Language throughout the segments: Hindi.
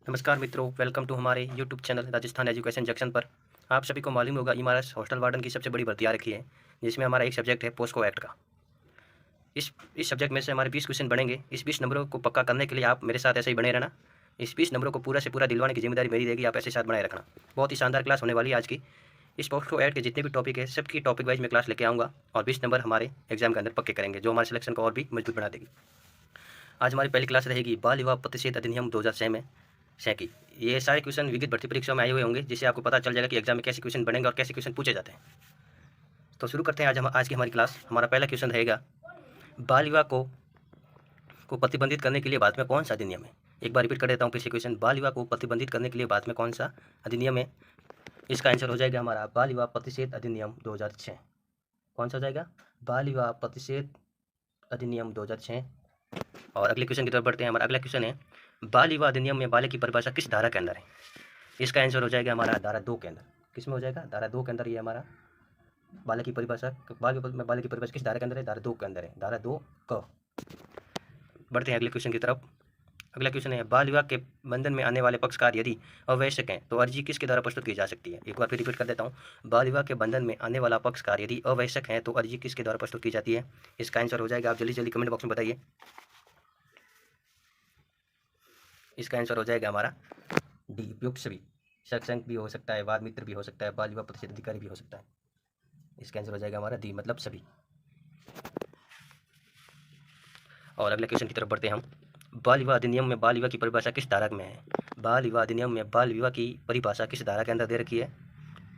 नमस्कार मित्रों, वेलकम टू हमारे YouTube channel Rajasthan education junction पर। आप सभी को मालूम होगा इमारत हॉस्टल वार्डन की सबसे बड़ी भर्ती आ रखी है, जिसमें हमारा एक सब्जेक्ट है पोस्को एक्ट का। इस सब्जेक्ट में से हमारे 20 क्वेश्चन बनेंगे। इस 20 नंबरों को पक्का करने के लिए आप मेरे साथ ऐसे ही बने रहना। इस 20 नंबरों को पूरा से पूरा दिलवाने की जिम्मेदारी मेरी रहेगी, आप ऐसे साथ बनाए रखना। बहुत ही शानदार क्लास होने वाली है आज की। इस पोस्को एक्ट के जितने भी टॉपिक है सबकी टॉपिक वाइज मैं क्लास लेके आऊँगा और 20 नंबर हमारे एग्जाम के अंदर पक्के करेंगे, जो हमारे सिलेक्शन को और भी मजबूत बना देगी। आज हमारी पहली क्लास रहेगी बाल विवाह प्रतिषेध अधिनियम 2006 में की। ये सारे क्वेश्चन विविध भर्ती परीक्षाओं में आए हुए होंगे, जिससे आपको पता चल जाएगा कि एग्जाम में कैसे क्वेश्चन बनेंगे और कैसे क्वेश्चन पूछे जाते हैं। तो शुरू करते हैं आज की हमारी क्लास। हमारा पहला क्वेश्चन रहेगा, बाल विवाह को प्रतिबंधित करने के लिए भारत में कौन सा अधिनियम है। एक बार रिपीट कर देता हूँ फिर से क्वेश्चन, बाल विवाह को प्रतिबंधित करने के लिए भारत में कौन सा अधिनियम है। इसका आंसर हो जाएगा हमारा बाल विवाह प्रतिषेध अधिनियम 2006। कौन सा हो जाएगा? बाल विवाह प्रतिषेध अधिनियम 2006। और अगले क्वेश्चन की तरफ बढ़ते हैं। हमारा अगला क्वेश्चन है, बाल विवाह अधिनियम में बालक की परिभाषा किस धारा के अंदर है। इसका आंसर हो जाएगा हमारा धारा 2 के अंदर। किस में हो जाएगा? धारा 2 के अंदर। ये हमारा बालक की परिभाषा, बालक की परिभाषा किस धारा के अंदर है? धारा 2 के अंदर है, धारा 2 क। बढ़ते हैं अगले क्वेश्चन की तरफ। अगला क्वेश्चन है, बाल विवाह के बंधन में आने वाले पक्षकार यदि आवश्यक हैं तो अर्जी किसके द्वारा प्रस्तुत की जा सकती है। एक बार फिर रिपीट कर देता हूँ, बाल विवाह के बंधन में आने वाला पक्षकार यदि आवश्यक है तो अर्जी किसके द्वारा प्रस्तुत की जाती है। इसका आंसर हो जाएगा, आप जल्दी जल्दी कमेंट बॉक्स में बताइए। इसका आंसर हो जाएगा हमारा डी, उपयुक्त सभी। शिक्षक भी हो सकता है, वाद मित्र भी हो सकता है, बाल विवाह प्रतिषेध अधिकारी भी हो सकता है। इसका आंसर हो जाएगा हमारा डी, मतलब सभी। और अगले क्वेश्चन की तरफ बढ़ते हैं हम। बाल विवाह अधिनियम में बाल विवाह की परिभाषा किस धारा में है। बाल विवाह अधिनियम में बाल विवाह की परिभाषा किस धारा के अंदर दे रखी है।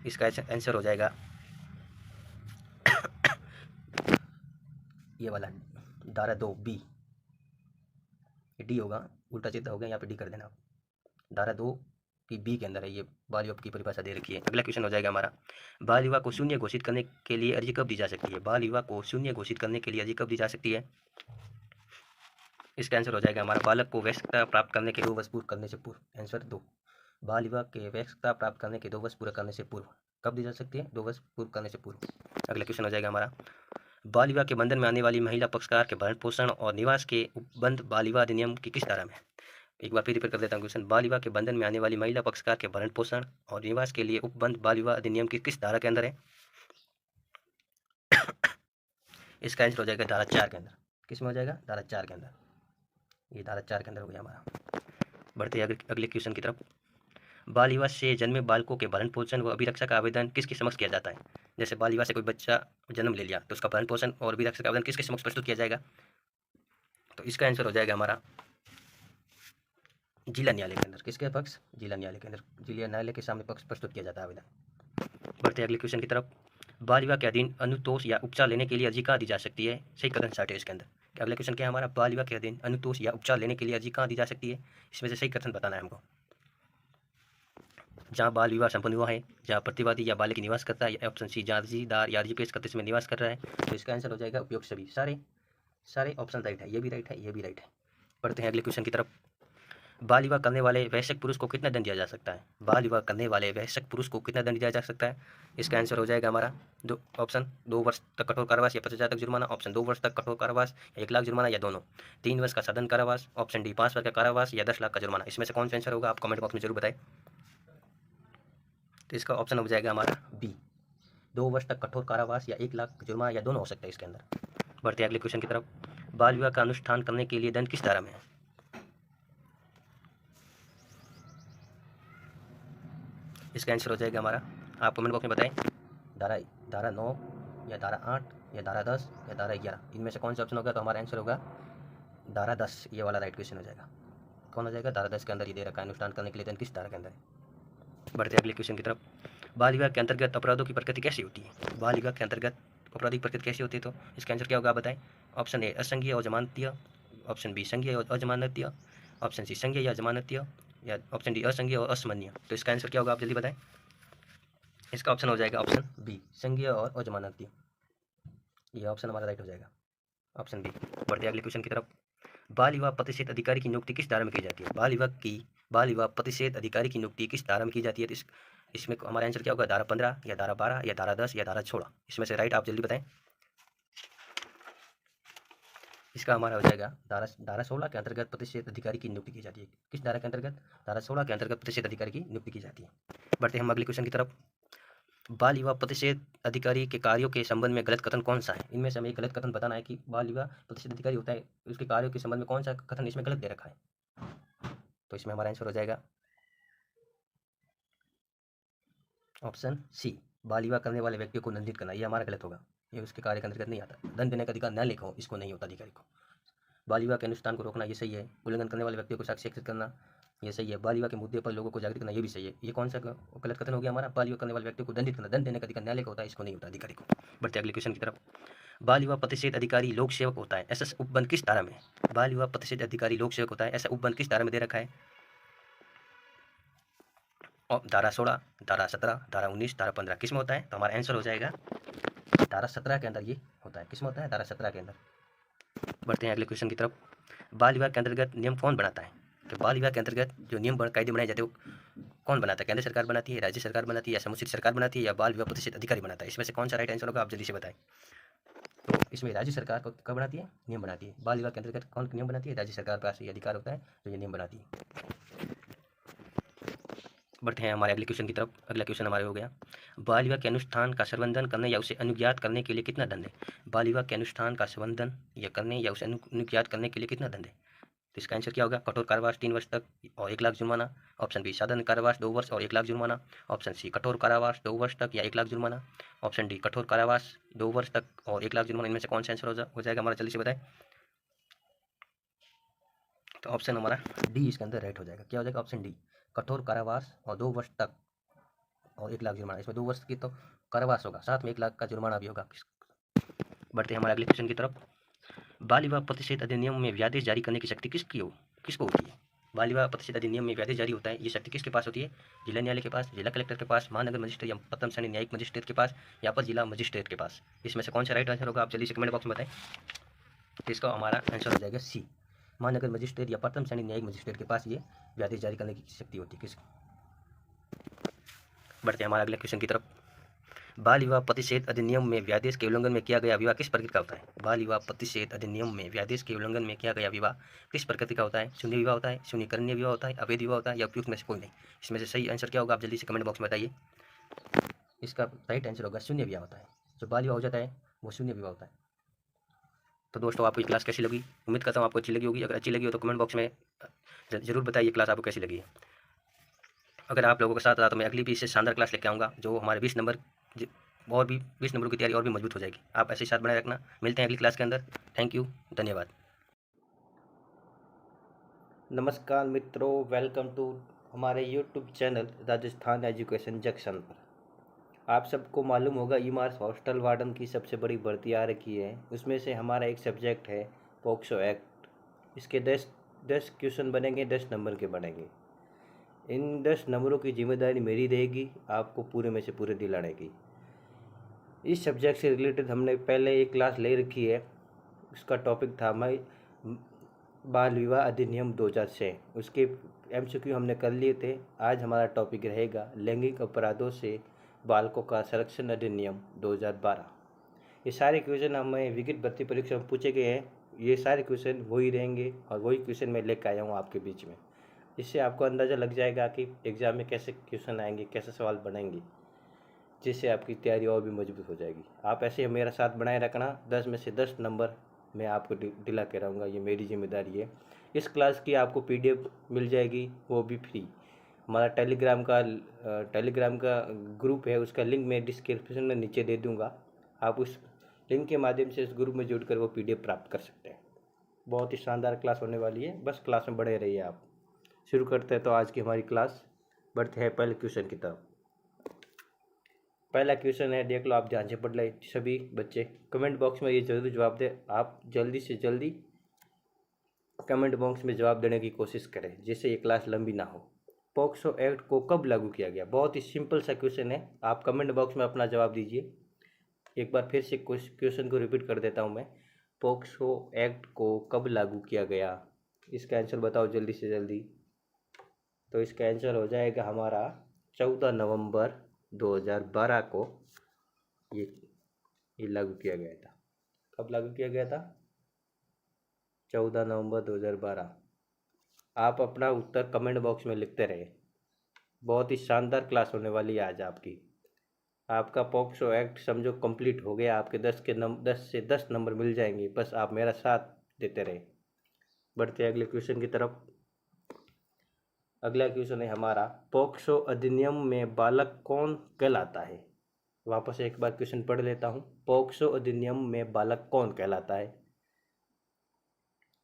इसका आंसर हो जाएगा ये वाला, धारा 2 बी। डी होगा, उल्टा सीधा हो गया, यहाँ पे डी कर देना आप। धारा 2 की बी के अंदर है, ये बाल विवाह की परिभाषा दे रखी है। अगला क्वेश्चन हो जाएगा हमारा, बाल विवाह को शून्य घोषित करने के लिए अर्जी कब दी जा सकती है। बाल विवाह को शून्य घोषित करने के लिए अर्जी कब दी जा सकती है। इसका आंसर हो जाएगा हमारा, बालक को वयस्कता प्राप्त करने के 2 वर्ष पूर्व करने से पूर्व। आंसर 2, बाल विवाह के वयस्कता प्राप्त करने के 2 वर्ष पूरा करने से पूर्व। कब दी जा सकती है? 2 वर्ष पूर्व करने से पूर्व। अगला क्वेश्चन हो जाएगा हमारा, बाल विवाह के बंधन में आने वाली महिला पक्षकार के भरण पोषण और निवास के उपबंध बाल विवाह अधिनियम की किस धारा में है। एक बार फिर रिपीट कर देता हूँ क्वेश्चन, बाल विवाह के बंधन में आने वाली महिला पक्षकार के भरण पोषण और निवास के लिए उपबंध बाल विवाह अधिनियम की किस धारा के अंदर है। इसका आंसर हो जाएगा धारा 4 के अंदर। किस में हो जाएगा? धारा 4 के अंदर। ये धारा 4 के अंदर हो गया हमारा। बढ़ते हैं अगले क्वेश्चन की तरफ। बाल विवाह से जन्मे बालकों के भरण पोषण व अभिरक्षा का आवेदन किसके समक्ष किया जाता है। जैसे बाल विवाह से कोई बच्चा जन्म ले लिया तो उसका भरण पोषण और अभिरक्षा का आवेदन किसके समक्ष प्रस्तुत किया जाएगा। तो इसका आंसर हो जाएगा हमारा जिला न्यायालय के अंदर। किसके पक्ष? जिला न्यायालय के अंदर। जिला न्यायालय के सामने पक्ष प्रस्तुत किया जाता है आवेदन। बढ़ते अगले क्वेश्चन की तरफ। बाल विवाह के अधीन अनुतोष या उपचार लेने के लिए अर्जी कहाँ दी जा सकती है। सही कथन 60 है इसके अंदर। अगला क्वेश्चन क्या है हमारा, बाल विवाह के अधीन अनुतोष या उपचार लेने के लिए अर्जी कहाँ दी जा सकती है। इसमें से सही कथन बताना है हमको। जहाँ बाल विवाह संपन्न हुआ है, जहाँ प्रतिवादी या बालक निवास करता है, या ऑप्शन सी जहाँ अर्जीदार या अर्जी पेश करते समय निवास कर रहा है। तो इसका आंसर हो जाएगा उपयुक्त सभी। सारे ऑप्शन राइट है, ये भी राइट है, ये भी राइट है। बढ़ते हैं अगले क्वेश्चन की तरफ। बाल विवाह करने वाले वयस्क पुरुष को कितना दंड दिया जा सकता है। बाल विवाह करने वाले वयस्क पुरुष को कितना दंड दिया जा सकता है। इसका आंसर हो जाएगा हमारा ऑप्शन 2 वर्ष तक कठोर कारावास या 50,000 तक जुर्माना। ऑप्शन 2 वर्ष तक कठोर कारावास या 1 लाख जुर्माना, या दोनों। 3 वर्ष का सदन कारावास। ऑप्शन डी 5 वर्ष का कारावास या 10 लाख का जुर्माना। इसमें से कौन सा आंसर होगा, आप कमेंट बॉक्स में जरूर बताएं। तो इसका ऑप्शन हो जाएगा हमारा बी, 2 वर्ष तक कठोर कारावास या 1 लाख जुर्माना, या दोनों हो सकता है इसके अंदर। बढ़ते अगले क्वेश्चन की तरफ। बाल विवाह का अनुष्ठान करने के लिए दंड किस धारा में है। इसका आंसर हो जाएगा हमारा, आप कमेंट बॉक्स में बताएं, धारा 9 या धारा 8 या धारा 10 या धारा 11। इनमें से कौन सा ऑप्शन होगा। तो हमारा आंसर होगा धारा 10, ये वाला राइट क्वेश्चन हो जाएगा। कौन हो जाएगा? धारा 10 के अंदर ये दे रखा है, अनुष्ठान करने के लिए दंड किस धारा के अंदर है। बढ़ते अगले क्वेश्चन की तरफ। बाल विवाह के अंतर्गत अपराधों की प्रकृति कैसी होती है। बाल विवाह के अंतर्गत अपराधी प्रकृति कैसी होती है। तो इसका आंसर क्या होगा, आप बताएं। ऑप्शन ए असंघीय और जमानतीय, ऑप्शन बी संघीय और अजमानतीय, ऑप्शन सी संघीय या जमानतीय, या ऑप्शन डी असंघीय और असामान्य। तो इसका आंसर क्या होगा, आप जल्दी बताएं। इसका ऑप्शन हो जाएगा ऑप्शन बी, संघीय और अजमानतीय। यह ऑप्शन हमारा राइट हो जाएगा, ऑप्शन बी। बढ़ते अगले क्वेश्चन की तरफ। बाल विवाह प्रतिषेध अधिकारी की नियुक्ति किस धारा में की जाती है। बाल विवाह प्रतिषेध अधिकारी की नियुक्ति किस धारा में की जाती है। तो इसमें हमारा आंसर क्या होगा, धारा 15 या धारा 12 या धारा 10 या धारा 16। इसमें से राइट आप जल्दी बताएं। इसका हमारा हो जाएगा धारा 16 के अंतर्गत प्रतिष्ठित अधिकारी की नियुक्ति की जाती है। किस धारा के अंतर्गत? धारा 16 के अंतर्गत प्रतिष्ठित अधिकारी की नियुक्ति की जाती है। बढ़ते हम अगले क्वेश्चन की तरफ। बाल विवाह प्रतिष्ठित अधिकारी के कार्यों के संबंध में गलत कथन कौन सा है? इनमें से हमें एक गलत कथन बताना है कि बाल विवाह प्रतिष्ठित अधिकारी होता है, उसके कार्यों के संबंध में कौन सा कथन इसमें गलत दे रखा है। तो इसमें हमारा आंसर हो जाएगा ऑप्शन सी, बाल विवाह करने वाले व्यक्ति को दंडित करना। ये हमारा गलत होगा, ये उसके कार्य के अंतर्गत नहीं आता। दंड देने का अधिकार न लिखो, इसको नहीं होता अधिकारी को। बाल विवाह के अनुष्ठान को रोकना, ये सही है। उल्लंघन करने वाले व्यक्तियों को साक्ष्य एकत्रित करना, ये सही है। बाल विवाह के मुद्दे पर लोगों को जागृत करना, ये भी सही है। ये कौन सा गलत कथन हो गया हमारा? बाल विवाह करने वाले व्यक्तियों को दंडित करना, दंड देने का अधिकार न्यायालय का होता है, इसको नहीं होता अधिकारी को। बढ़ते अगले क्वेश्चन की तरफ। बाल विवाह प्रतिषेध अधिकारी लोक सेवक होता है, ऐसा उपबंध किस धारा में है? बाल विवाह प्रतिषेध अधिकारी लोक सेवक होता है, ऐसा उपबंध किस धारा में दे रखा है? और धारा 16, धारा 17, धारा 19, धारा 15 किस में होता है? तो हमारा आंसर हो जाएगा धारा 17 के अंदर ये होता है। किस में होता है? धारा 17 के अंदर। बढ़ते हैं अगले क्वेश्चन की तरफ। बाल विवाह के अंतर्गत नियम कौन बनाता है? तो बाल विवाह के अंतर्गत जो नियम कायदे बनाए जाते हैं कौन बनाता है? केंद्र सरकार बनाती है, राज्य सरकार बनाती है, या समुचित सरकार बनाती है, या बाल विवाह प्रतिषेध अधिकारी बनाता है? इसमें से कौन सा राइट आंसर होगा, आप जल्दी से बताएं। तो इसमें राज्य सरकार को कब बनाती है? नियम बनाती है। बाल विवाह के अंतर्गत कौन नियम बनाती है? राज्य सरकार का ये अधिकार होता है जो ये नियम बनाती है। बढ़ते हैं हमारे अगले क्वेश्चन की तरफ। अगला क्वेश्चन हमारे हो गया, बाल विवाह के अनुष्ठान का संवर्धन करने या उसे अनुज्ञात करने के लिए कितना दंड है? बाल विवाह के अनुष्ठान का संवर्धन या करने या उसे अनुज्ञात करने के लिए कितना दंड है? तो इसका आंसर क्या होगा? कठोर कारावास 3 वर्ष तक और 1 लाख जुर्माना। ऑप्शन बी साधारण कारावास 2 वर्ष और 1 लाख जुर्माना। ऑप्शन सी कठोर कारावास 2 वर्ष तक या 1 लाख जुर्माना। ऑप्शन डी कठोर कारावास 2 वर्ष तक और 1 लाख जुर्माना। इनमें से कौन सा आंसर हो जाएगा हमारा? जल्दी से बताएं। तो ऑप्शन हमारा डी इसके अंदर राइट हो जाएगा। क्या हो जाएगा? ऑप्शन डी, कठोर कारावास और 2 वर्ष तक और 1 लाख जुर्माना। इसमें 2 वर्ष की तो कारावास होगा, साथ में 1 लाख का जुर्माना भी होगा। बढ़ते हैं हमारे अगले क्वेश्चन की तरफ। बाल विवाह प्रतिषेध अधिनियम में व्यादेश जारी करने की शक्ति किसको होती है? बाल विवाह प्रतिषेध अधिनियम में व्यादेश जारी होता है, ये शक्ति किसके पास होती है? जिला न्यायालय के पास, जिला कलेक्टर के पास, महानगर मजिस्ट्रेट या प्रथम श्रेणी न्यायिक मजिस्ट्रेट के पास, या पर जिला मजिस्ट्रेट के पास? इसमें से कौन सा राइट आंसर होगा, आप जल्दी से कमेंट बॉक्स में बताएं। तो इसका हमारा आंसर हो जाएगा सी, महानगर मजिस्ट्रेट या प्रथम श्रेणी न्यायिक मजिस्ट्रेट के पास ये व्यादेश जारी करने की शक्ति होती है। किस बढ़ते हैं हमारे अगले क्वेश्चन की तरफ। बाल विवाह प्रतिषेध अधिनियम में व्यादेश के उल्लंघन में किया गया विवाह किस प्रकृति का होता है? बाल विवाह प्रतिषेध अधिनियम में व्यादेश के उल्लंघन में किया गया विवाह किस प्रकृति का होता है? शून्य विवाह होता है, शून्य करणीय विवाह होता है, अवैध विवाह होता है, या उपयुक्त में से कोई नहीं? इसमें से सही आंसर क्या होगा, आप जल्दी से कमेंट बॉक्स में बताइए। इसका राइट आंसर होगा शून्य विवाह होता है। जो बाल विवाह हो जाता है वो शून्य विवाह होता है। तो दोस्तों, आपको ये क्लास कैसी लगी? उम्मीद करता हूँ आपको अच्छी लगी होगी। अगर अच्छी लगी हो तो कमेंट बॉक्स में जरूर बताइए क्लास आपको कैसी लगी है। अगर आप लोगों के साथ रहा तो मैं अगली भी इससे शानदार क्लास लेके आऊँगा, जो हमारे 20 नंबर और भी 20 नंबरों की तैयारी और भी मजबूत हो जाएगी। आप ऐसे ही साथ बनाए रखना। मिलते हैं अगली क्लास के अंदर। थैंक यू, धन्यवाद। नमस्कार मित्रों, वेलकम टू हमारे YouTube channel Rajasthan education junction पर। आप सबको मालूम होगा ई मार्स हॉस्टल वार्डन की सबसे बड़ी भर्ती आ रखी है। उसमें से हमारा एक सब्जेक्ट है पोक्सो एक्ट। इसके 10 क्वेश्चन बनेंगे, 10 नंबर के बनेंगे। इन 10 नंबरों की जिम्मेदारी मेरी रहेगी, आपको पूरे में से पूरे दिलाने की। इस सब्जेक्ट से रिलेटेड हमने पहले एक क्लास ले रखी है। उसका टॉपिक था बाल विवाह अधिनियम 2006। उसके MCQ हमने कर लिए थे। आज हमारा टॉपिक रहेगा लैंगिक अपराधों से बालकों का संरक्षण अधिनियम 2012। ये सारे क्वेश्चन हमें विगित भर्ती परीक्षा में पूछे गए हैं। ये सारे क्वेश्चन वही रहेंगे और वही क्वेश्चन मैं लेकर आया हूँ आपके बीच में। इससे आपको अंदाज़ा लग जाएगा कि एग्ज़ाम में कैसे क्वेश्चन आएंगे, कैसे सवाल बनेंगे, जिससे आपकी तैयारी और भी मजबूत हो जाएगी। आप ऐसे मेरा साथ बनाए रखना। 10 में से 10 नंबर मैं आपको दिला के रहूँगा, ये मेरी जिम्मेदारी है। इस क्लास की आपको PDF मिल जाएगी, वो भी फ्री। हमारा टेलीग्राम का ग्रुप है, उसका लिंक मैं डिस्क्रिप्शन में नीचे दे दूँगा। आप उस लिंक के माध्यम से इस ग्रुप में जुड़कर वो PDF प्राप्त कर सकते हैं। बहुत ही शानदार क्लास होने वाली है, बस क्लास में बने रहिए आप। शुरू करते हैं तो आज की हमारी क्लास। बढ़ते हैं पहले क्वेश्चन की तरफ। पहला क्वेश्चन है, देख लो, आप ध्यान से पढ़ ले सभी बच्चे। कमेंट बॉक्स में ये जरूर जवाब दें। आप जल्दी से जल्दी कमेंट बॉक्स में जवाब देने की कोशिश करें, जिससे ये क्लास लंबी ना हो। पोक्सो एक्ट को कब लागू किया गया? बहुत ही सिंपल सा क्वेश्चन है, आप कमेंट बॉक्स में अपना जवाब दीजिए। एक बार फिर से क्वेश्चन को रिपीट कर देता हूँ मैं। पोक्सो एक्ट को कब लागू किया गया? इसका आंसर बताओ जल्दी से जल्दी। तो इसका आंसर हो जाएगा हमारा 14 नवंबर 2012 को ये लागू किया गया था। कब लागू किया गया था? 14 नवंबर 2012। आप अपना उत्तर कमेंट बॉक्स में लिखते रहे। बहुत ही शानदार क्लास होने वाली है आज आपकी। आपका पॉक्सो एक्ट समझो कंप्लीट हो गया। आपके 10 से 10 नंबर मिल जाएंगे, बस आप मेरा साथ देते रहे। बढ़ते हैं अगले क्वेश्चन की तरफ। अगला क्वेश्चन है हमारा, पॉक्सो अधिनियम में बालक कौन कहलाता है? वापस एक बार क्वेश्चन पढ़ लेता हूँ। पॉक्सो अधिनियम में बालक कौन कहलाता है?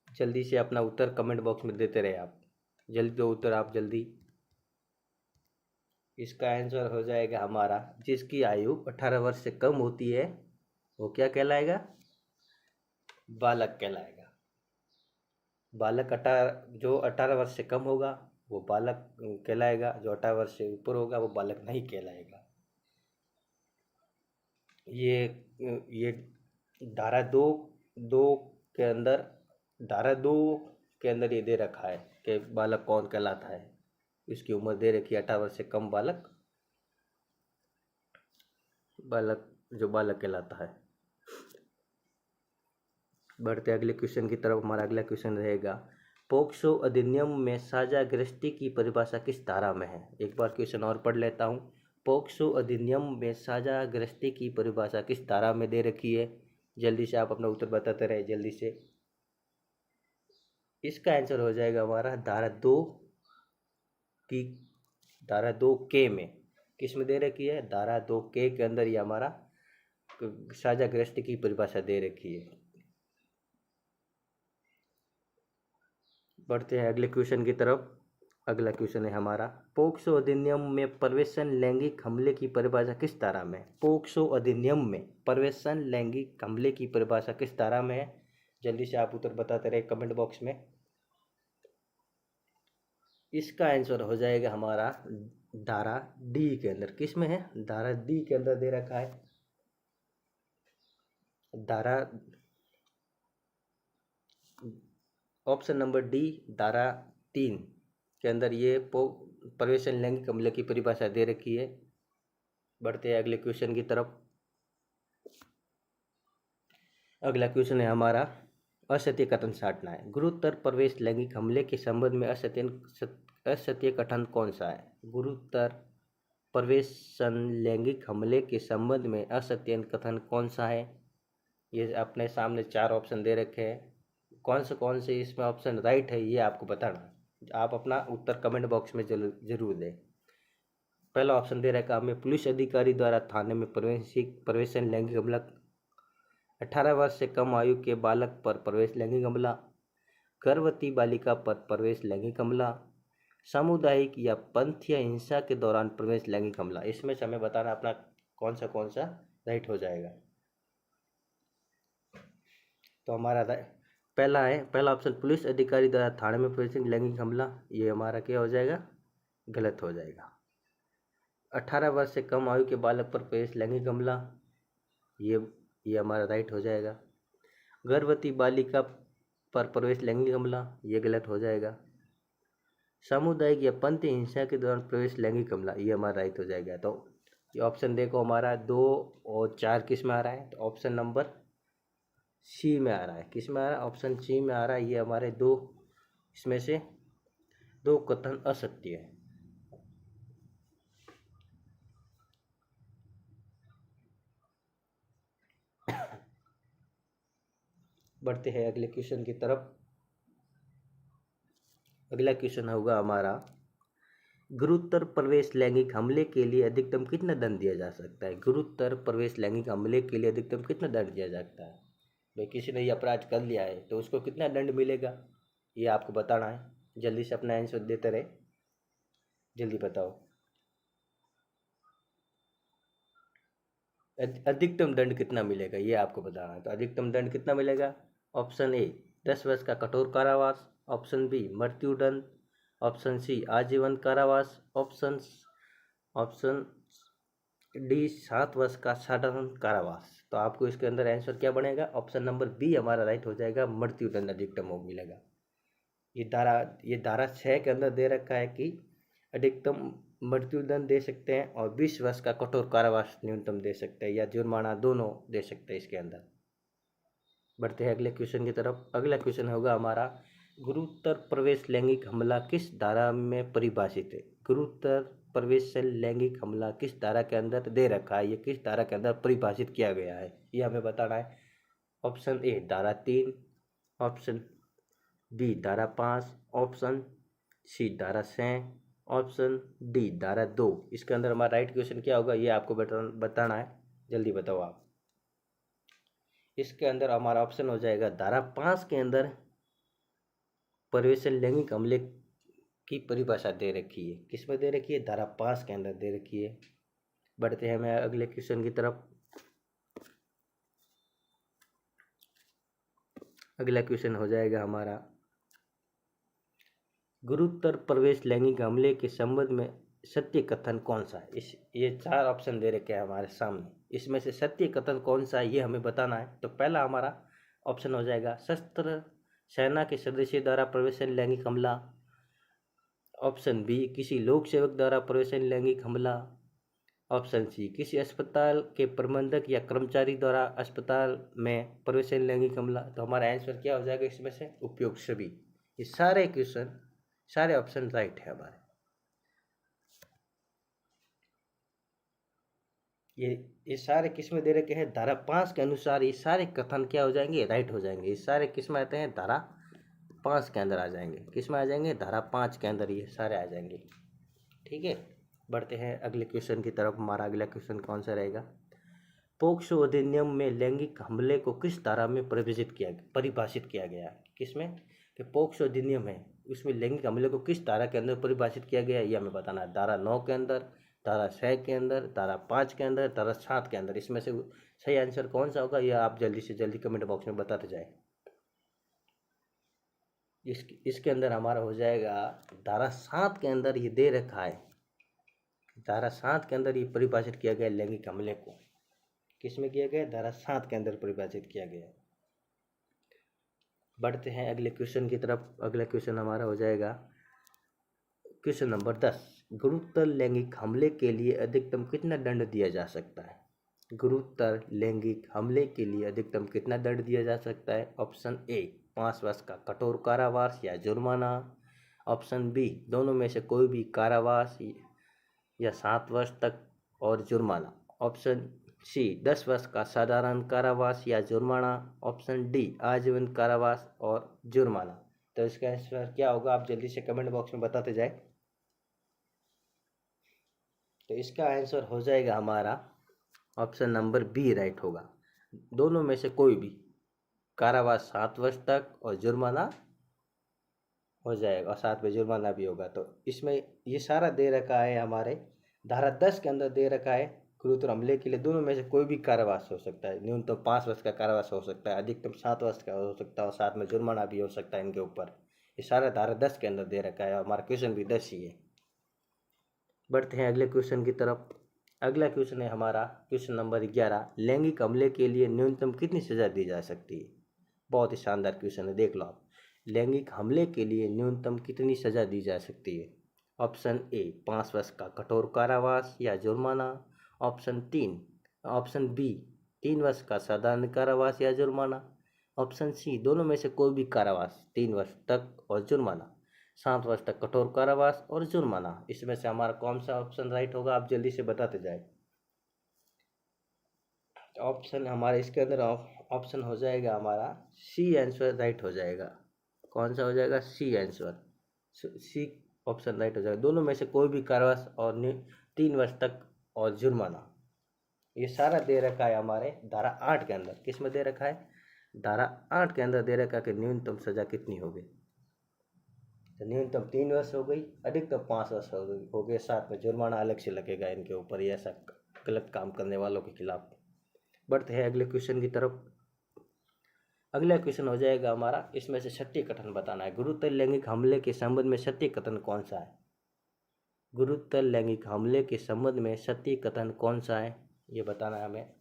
जल्दी से अपना उत्तर कमेंट बॉक्स में देते रहे आप। जल्दी दो उत्तर आप, जल्दी। इसका आंसर हो जाएगा हमारा, जिसकी आयु 18 वर्ष से कम होती है वो क्या कहलाएगा? बालक कहलाएगा। बालक 18 वर्ष से कम होगा वो बालक कहलाएगा। जो 18 वर्ष से ऊपर होगा वो बालक नहीं कहलाएगा। ये धारा दो के अंदर धारा 2 के अंदर ये दे रखा है कि बालक कौन कहलाता है। इसकी उम्र दे रखी है 18 वर्ष से कम बालक जो बालक कहलाता है। बढ़ते अगले क्वेश्चन की तरफ। हमारा अगला क्वेश्चन रहेगा, पॉक्सो अधिनियम में साझा गृहस्थी की परिभाषा किस धारा में है? एक बार क्वेश्चन और पढ़ लेता हूँ। पॉक्सो अधिनियम में साझा गृहस्थी की परिभाषा किस धारा में दे रखी है? जल्दी से आप अपना उत्तर बताते रहे, जल्दी से। इसका आंसर हो जाएगा हमारा धारा 2 के में। किस में दे रखी है? धारा 2 के अंदर ये हमारा साझा गृहस्थी की परिभाषा दे रखी है। बढ़ते हैं अगले क्वेश्चन की तरफ। अगला क्वेश्चन है हमारा, पोक्सो अधिनियम में प्रवेशन लैंगिक हमले की परिभाषा किस धारा में? पोक्सो अधिनियम में प्रवेशन लैंगिक हमले की परिभाषा किस धारा में है? जल्दी से आप उत्तर बताते रहे कमेंट बॉक्स में। इसका आंसर हो जाएगा हमारा धारा डी के अंदर। किस में है? धारा डी के अंदर दे रखा है। धारा ऑप्शन नंबर डी, धारा 3 के अंदर ये प्रवेशन लैंगिक हमले की परिभाषा दे रखी है। बढ़ते हैं अगले क्वेश्चन की तरफ। अगला क्वेश्चन है हमारा, असत्य कथन छांटना है। गुरुतर प्रवेश लैंगिक हमले के संबंध में असत्य कथन कौन सा है? गुरुतर प्रवेशन लैंगिक हमले के संबंध में असत्य कथन कौन सा है? ये अपने सामने 4 ऑप्शन दे रखे हैं। कौन से इसमें ऑप्शन राइट है ये आपको बताना। आप अपना उत्तर कमेंट बॉक्स में जरूर दें। पहला ऑप्शन दे रखा हमें, पुलिस अधिकारी द्वारा थाने में प्रवेशन लैंगिक हमला। 18 वर्ष से कम आयु के बालक पर प्रवेश लैंगिक हमला। गर्भवती बालिका पर प्रवेश लैंगिक हमला। सामुदायिक या पंथीय हिंसा के दौरान प्रवेश लैंगिक हमला। इसमें से हमें बताना अपना कौन सा राइट हो जाएगा। तो हमारा पहला ऑप्शन, पुलिस अधिकारी द्वारा थाने में प्रवेश लैंगिक हमला, ये हमारा क्या हो जाएगा? गलत हो जाएगा। 18 वर्ष से कम आयु के बालक पर प्रवेश लैंगिक हमला, ये हमारा राइट हो जाएगा। गर्भवती बालिका पर प्रवेश लैंगिक हमला, ये गलत हो जाएगा। सामुदायिक या पंथी हिंसा के दौरान प्रवेश लैंगिक हमला, ये हमारा राइट हो जाएगा। तो ये ऑप्शन देखो हमारा 2 और 4 किस में आ रहा है? तो ऑप्शन नंबर सी में आ रहा है। किस में आ रहा है? ऑप्शन सी में आ रहा है। ये हमारे 2 इसमें से 2 कथन असत्य है। बढ़ते हैं अगले क्वेश्चन की तरफ। अगला क्वेश्चन होगा हमारा, गुरुतर प्रवेश लैंगिक हमले के लिए अधिकतम कितना दंड दिया जा सकता है? गुरुतर प्रवेश लैंगिक हमले के लिए अधिकतम कितना दंड दिया जाता है? भाई किसी ने ये अपराध कर लिया है तो उसको कितना दंड मिलेगा, ये आपको बताना है। जल्दी से अपना आंसर देते रहे, जल्दी बताओ। अधिकतम दंड कितना मिलेगा ये आपको बताना है। तो अधिकतम दंड कितना मिलेगा? ऑप्शन ए 10 वर्ष का कठोर कारावास। ऑप्शन बी मृत्युदंड। ऑप्शन सी आजीवन कारावास। ऑप्शन डी 7 वर्ष का साधारण कारावास। तो आपको इसके अंदर आंसर क्या बनेगा? ऑप्शन नंबर बी हमारा राइट हो जाएगा, मृत्युदंड अधिकतम हो मिलेगा। ये धारा 6 के अंदर दे रखा है कि अधिकतम मृत्युदंड दे सकते हैं और 20 वर्ष का कठोर कारावास न्यूनतम दे सकते हैं, या जुर्माना दोनों दे सकते हैं इसके अंदर। बढ़ते हैं अगले क्वेश्चन की तरफ। अगला क्वेश्चन होगा हमारा, गुरुतर प्रवेश लैंगिक हमला किस धारा में परिभाषित है? गुरुतर प्रवेश लैंगिक हमला किस धारा के अंदर दे रखा है, ये किस धारा के अंदर परिभाषित किया गया है, ये हमें बताना है। ऑप्शन ए धारा 3, ऑप्शन बी धारा 5, ऑप्शन सी धारा 6, ऑप्शन डी धारा 2। इसके अंदर हमारा राइट क्वेश्चन क्या होगा, ये आपको बताना है। जल्दी बताओ आप। इसके अंदर हमारा ऑप्शन हो जाएगा धारा 5 के अंदर प्रवेश लैंगिक हमले की परिभाषा दे रखी है। किसमें दे रखी है? धारा 5 के अंदर दे रखी है। बढ़ते हैं मैं अगले क्वेश्चन की तरफ। अगला क्वेश्चन हो जाएगा हमारा, गुरुतर प्रवेश लैंगिक हमले के संबंध में सत्य कथन कौन सा है? ये 4 ऑप्शन दे रखे हैं हमारे सामने, इसमें से सत्य कथन कौन सा है ये हमें बताना है। तो पहला हमारा ऑप्शन हो जाएगा, शस्त्र सेना के सदस्य द्वारा प्रवेश लैंगिक हमला। ऑप्शन बी, किसी लोक सेवक द्वारा प्रवेश लैंगिक हमला। ऑप्शन सी, किसी अस्पताल के प्रबंधक या कर्मचारी द्वारा अस्पताल में प्रवेश लैंगिक हमला। तो हमारा आंसर क्या हो जाएगा इसमें से? उपयुक्त सभी। ये सारे क्वेश्चन, सारे ऑप्शन राइट है हमारे। ये सारे किस्में दे रखे हैं धारा 5 के अनुसार, ये सारे कथन क्या हो जाएंगे? राइट हो जाएंगे। ये सारे किस्में आते हैं धारा 5 के अंदर आ जाएंगे। किसमें आ जाएंगे? धारा 5 के अंदर ये सारे आ जाएंगे। ठीक है, बढ़ते हैं अगले क्वेश्चन की तरफ। हमारा अगला क्वेश्चन कौन सा रहेगा, पोक्सो अधिनियम में लैंगिक हमले को किस धारा में परिभाषित किया गया है? किसमें? कि पोक्सो अधिनियम है, उसमें लैंगिक हमले को किस धारा के अंदर परिभाषित किया गया है ये हमें बताना है। धारा 9 के अंदर, धारा 6 के अंदर, धारा 5 के अंदर, धारा 7 के अंदर। इसमें से सही आंसर कौन सा होगा यह आप जल्दी से जल्दी कमेंट बॉक्स में बताते जाए। इसके अंदर हमारा हो जाएगा धारा 7 के अंदर ये दे रखा है। धारा 7 के अंदर ये परिभाषित किया गया लैंगिक हमले को। किसमें किया गया? धारा 7 के अंदर परिभाषित किया गया। बढ़ते हैं अगले क्वेश्चन की तरफ। अगला क्वेश्चन हमारा हो जाएगा क्वेश्चन नंबर 10, गुरुतर लैंगिक हमले के लिए अधिकतम कितना दंड दिया जा सकता है? गुरुतर लैंगिक हमले के लिए अधिकतम कितना दंड दिया जा सकता है? ऑप्शन ए 5 वर्ष का कठोर कारावास या जुर्माना। ऑप्शन बी, दोनों में से कोई भी कारावास या 7 वर्ष तक और जुर्माना। ऑप्शन सी 10 वर्ष का साधारण कारावास या जुर्माना। ऑप्शन डी आजीवन कारावास और जुर्माना। तो इसका आंसर क्या होगा आप जल्दी से कमेंट बॉक्स में बताते जाए। तो इसका आंसर हो जाएगा हमारा ऑप्शन नंबर बी राइट होगा। दोनों में से कोई भी, कारावास 7 वर्ष तक और जुर्माना हो जाएगा, और साथ में जुर्माना भी होगा। तो इसमें ये सारा दे रखा है हमारे धारा 10 के अंदर दे रखा है। गुरुतर हमले के लिए दोनों में से कोई भी कारावास हो सकता है। न्यूनतम 5 वर्ष का कारावास हो सकता है, अधिकतम 7 वर्ष का हो सकता है, और साथ में जुर्माना भी हो सकता है इनके ऊपर। ये सारा धारा 10 के अंदर दे रखा है, और हमारा क्वेश्चन भी 10 ही है। बढ़ते हैं अगले क्वेश्चन की तरफ। अगला क्वेश्चन है हमारा क्वेश्चन नंबर 11, लैंगिक हमले के लिए न्यूनतम कितनी सजा दी जा सकती है? बहुत ही शानदार क्वेश्चन है, देख लो आप। लैंगिक हमले के लिए न्यूनतम कितनी सजा दी जा सकती है? ऑप्शन ए 5 वर्ष का कठोर कारावास या जुर्माना। ऑप्शन बी 3 वर्ष का साधारण कारावास या जुर्माना। ऑप्शन सी दोनों में से कोई भी कारावास 3 वर्ष तक और जुर्माना। 7 वर्ष तक कठोर कारावास और जुर्माना। इसमें से हमारा कौन सा ऑप्शन राइट होगा आप जल्दी से बताते जाए। ऑप्शन हमारे इसके अंदर ऑप्शन हो जाएगा हमारा सी आंसर राइट हो जाएगा। कौन सा हो जाएगा? C answer, C option right हो जाएगा। दोनों में से कोई भी कारावास और 3 वर्ष तक और जुर्माना। ये सारा दे रखा है हमारे धारा 8 के अंदर। किस में दे रखा है? धारा 8 के अंदर दे रखा है कि न्यूनतम सजा कितनी होगी। तो न्यूनतम 3 वर्ष हो गई, अधिकतम 5 वर्ष हो गए, साथ में जुर्माना अलग से लगेगा इनके ऊपर, ये ऐसा गलत काम करने वालों के खिलाफ। बढ़ते हैं अगले क्वेश्चन की तरफ। अगला क्वेश्चन हो जाएगा हमारा, इसमें से सत्य कथन बताना है। गुरुतर लैंगिक हमले के संबंध में सत्य कथन कौन सा है? गुरुतर लैंगिक हमले के संबंध में सत्य कथन कौन सा है ये बताना है हमें।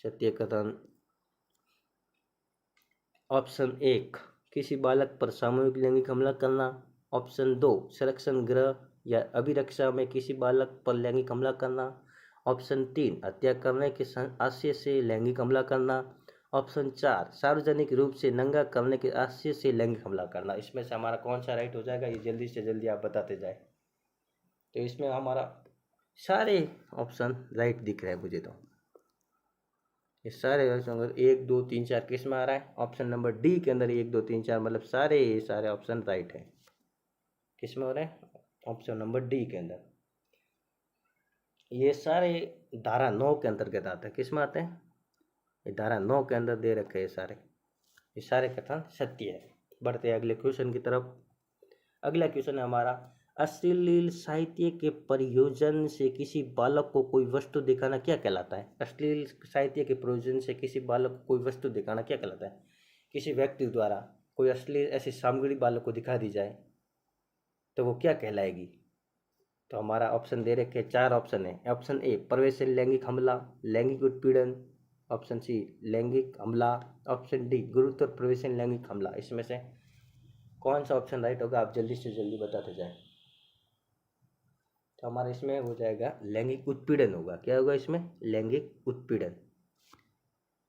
सत्य कथन ऑप्शन 1 किसी बालक पर सामूहिक लैंगिक हमला करना। ऑप्शन 2 संरक्षण गृह या अभिरक्षा में किसी बालक पर लैंगिक हमला करना। ऑप्शन 3 हत्या करने के आशय से लैंगिक हमला करना। ऑप्शन 4 सार्वजनिक रूप से नंगा करने के आशय से लैंगिक हमला करना। इसमें से हमारा कौन सा राइट हो जाएगा, ये जल्दी से जल्दी आप बताते जाए। तो इसमें हमारा सारे ऑप्शन राइट दिख रहे हैं मुझे। तो ये सारे ऑप्शन 1 2 3 4 किस में आ रहा है, ऑप्शन नंबर डी के अंदर 1 2 3 4, मतलब सारे ऑप्शन राइट है। किस में हो रहे हैं, ऑप्शन नंबर डी के अंदर। ये सारे धारा 9 के अंतर्गत आते हैं। किस में आते हैं, ये धारा 9 के अंदर दे रखे हैं सारे। ये सारे कथन सत्य है। बढ़ते हैं अगले क्वेश्चन की तरफ। अगला क्वेश्चन है हमारा, अश्लील साहित्य के प्रयोजन से किसी बालक को कोई वस्तु दिखाना क्या कहलाता है। अश्लील साहित्य के प्रयोजन से किसी बालक को कोई वस्तु दिखाना क्या कहलाता है। किसी व्यक्ति द्वारा कोई अश्लील ऐसी सामग्री बालक को दिखा दी जाए तो वो क्या कहलाएगी। तो हमारा ऑप्शन दे रखे 4 ऑप्शन है। ऑप्शन ए प्रवेशन लैंगिक हमला, लैंगिक उत्पीड़न। ऑप्शन सी लैंगिक हमला। ऑप्शन डी गुरुतर प्रवेशन लैंगिक हमला। इसमें से कौन सा ऑप्शन राइट होगा, आप जल्दी से जल्दी बताते जाए। तो हमारा इसमें हो जाएगा लैंगिक उत्पीड़न होगा। क्या होगा इसमें, लैंगिक उत्पीड़न।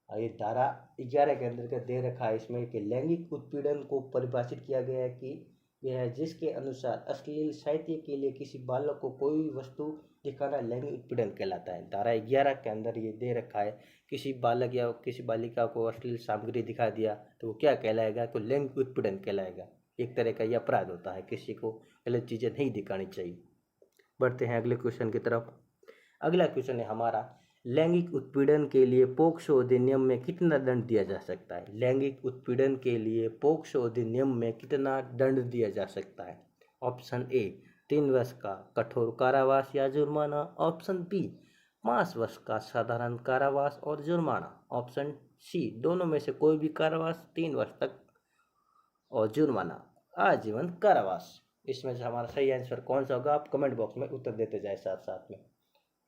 ये धारा 11 के अंतर्गत दे रखा है इसमें कि लैंगिक उत्पीड़न को परिभाषित किया गया है कि यह है जिसके अनुसार अश्लील साहित्य के लिए किसी बालक को कोई वस्तु दिखाना लैंगिक उत्पीड़न कहलाता है। धारा 11 के अंदर ये दे रखा है, किसी बालक या किसी बालिका को अश्लील सामग्री दिखा दिया तो वो क्या कहलाएगा, तो लैंगिक उत्पीड़न कहलाएगा। एक तरह का यह अपराध होता है, किसी को गलत चीज़ें नहीं दिखानी चाहिए। बढ़ते हैं अगले क्वेश्चन की तरफ। अगला क्वेश्चन है हमारा, लैंगिक उत्पीड़न के लिए पोक्सो अधिनियम में कितना दंड दिया जा सकता है। लैंगिक उत्पीड़न के लिए पोक्सो अधिनियम में कितना दंड दिया जा सकता है। ऑप्शन ए 3 वर्ष का कठोर कारावास या जुर्माना। ऑप्शन बी 5 वर्ष का साधारण कारावास और जुर्माना। ऑप्शन सी दोनों में से कोई भी कारावास 3 वर्ष तक और जुर्माना आजीवन कारावास। इसमें से हमारा सही आंसर कौन सा होगा, आप कमेंट बॉक्स में उत्तर देते जाए साथ साथ में।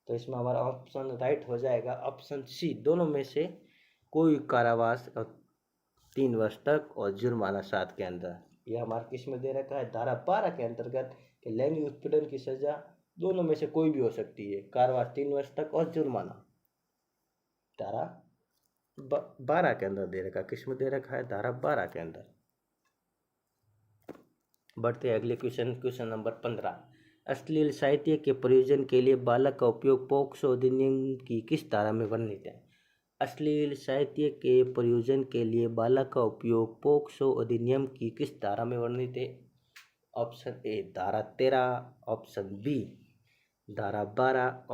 तो इसमें हमारा ऑप्शन राइट हो जाएगा ऑप्शन सी दोनों में से कोई कारावास और 3 वर्ष तक और जुर्माना 7 के अंदर। यह हमारा किस में दे रखा है, धारा 12 के अंतर्गत कि लैंगिक उत्पीड़न की सजा दोनों में से कोई भी हो सकती है, कारावास 3 वर्ष तक और जुर्माना। धारा 12 के अंदर दे रखा, किस में दे रखा है, धारा 12 के अंदर। बढ़ते हैं अगले क्वेश्चन नंबर 15। अश्लील साहित्य के प्रयोजन के लिए बालक का उपयोग पोक्सो अधिनियम की किस धारा में वर्णित है। अश्लील साहित्य के प्रयोजन के लिए बालक का उपयोग पोक्सो अधिनियम की किस धारा में वर्णित है। ऑप्शन ए धारा 13, ऑप्शन बी धारा 12,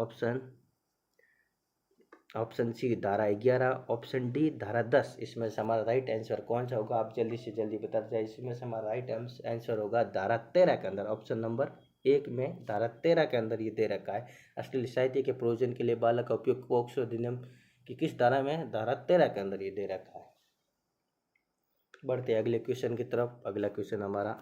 ऑप्शन सी धारा 11, ऑप्शन डी धारा 10। इसमें से हमारा राइट आंसर कौन सा होगा, आप जल्दी से जल्दी बताते जाए। इसमें से हमारा राइट आंसर होगा धारा 13 के अंदर। ऑप्शन नंबर 1 में धारा 13 के अंदर ये दे रखा है, अश्लील साहित्य के प्रयोजन के लिए बालक का उपयोग पोक्सो अधिनियम की किस धारा में है, धारा 13 के अंदर ये दे रखा है। बढ़ते अगले क्वेश्चन की तरफ। अगला क्वेश्चन हमारा,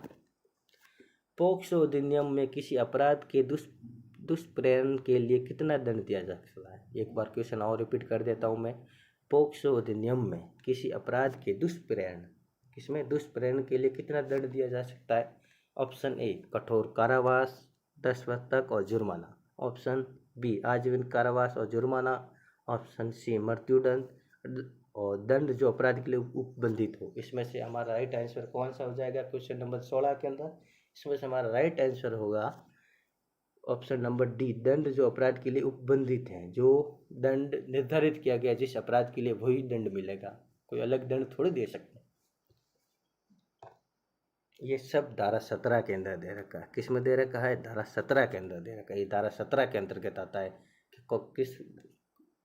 पोक्सो अधिनियम में किसी अपराध के दुष्प्रेरण के लिए कितना दंड दिया जा सकता है। एक बार क्वेश्चन और रिपीट कर देता हूँ मैं। पोक्सो अधिनियम में किसी अपराध के दुष्प्रेरण के लिए कितना दंड दिया जा सकता है। ऑप्शन ए कठोर कारावास 10 वर्ष तक और जुर्माना। ऑप्शन बी आजीवन कारावास और जुर्माना। ऑप्शन सी मृत्युदंड और दंड जो अपराध के लिए उपबंधित हो। इसमें से हमारा राइट आंसर कौन सा हो जाएगा क्वेश्चन नंबर 16 के अंदर। इसमें से हमारा राइट आंसर होगा ऑप्शन नंबर डी, दंड जो अपराध के लिए उपबंधित हैं, जो दंड निर्धारित किया गया जिस अपराध के लिए वही दंड मिलेगा, कोई अलग दंड थोड़ी दे सकते। ये सब धारा 17 के अंदर दे रखा है। किस में दे रखा है, धारा 17 के अंदर दे रखा है। ये धारा 17 के अंतर्गत आता है कि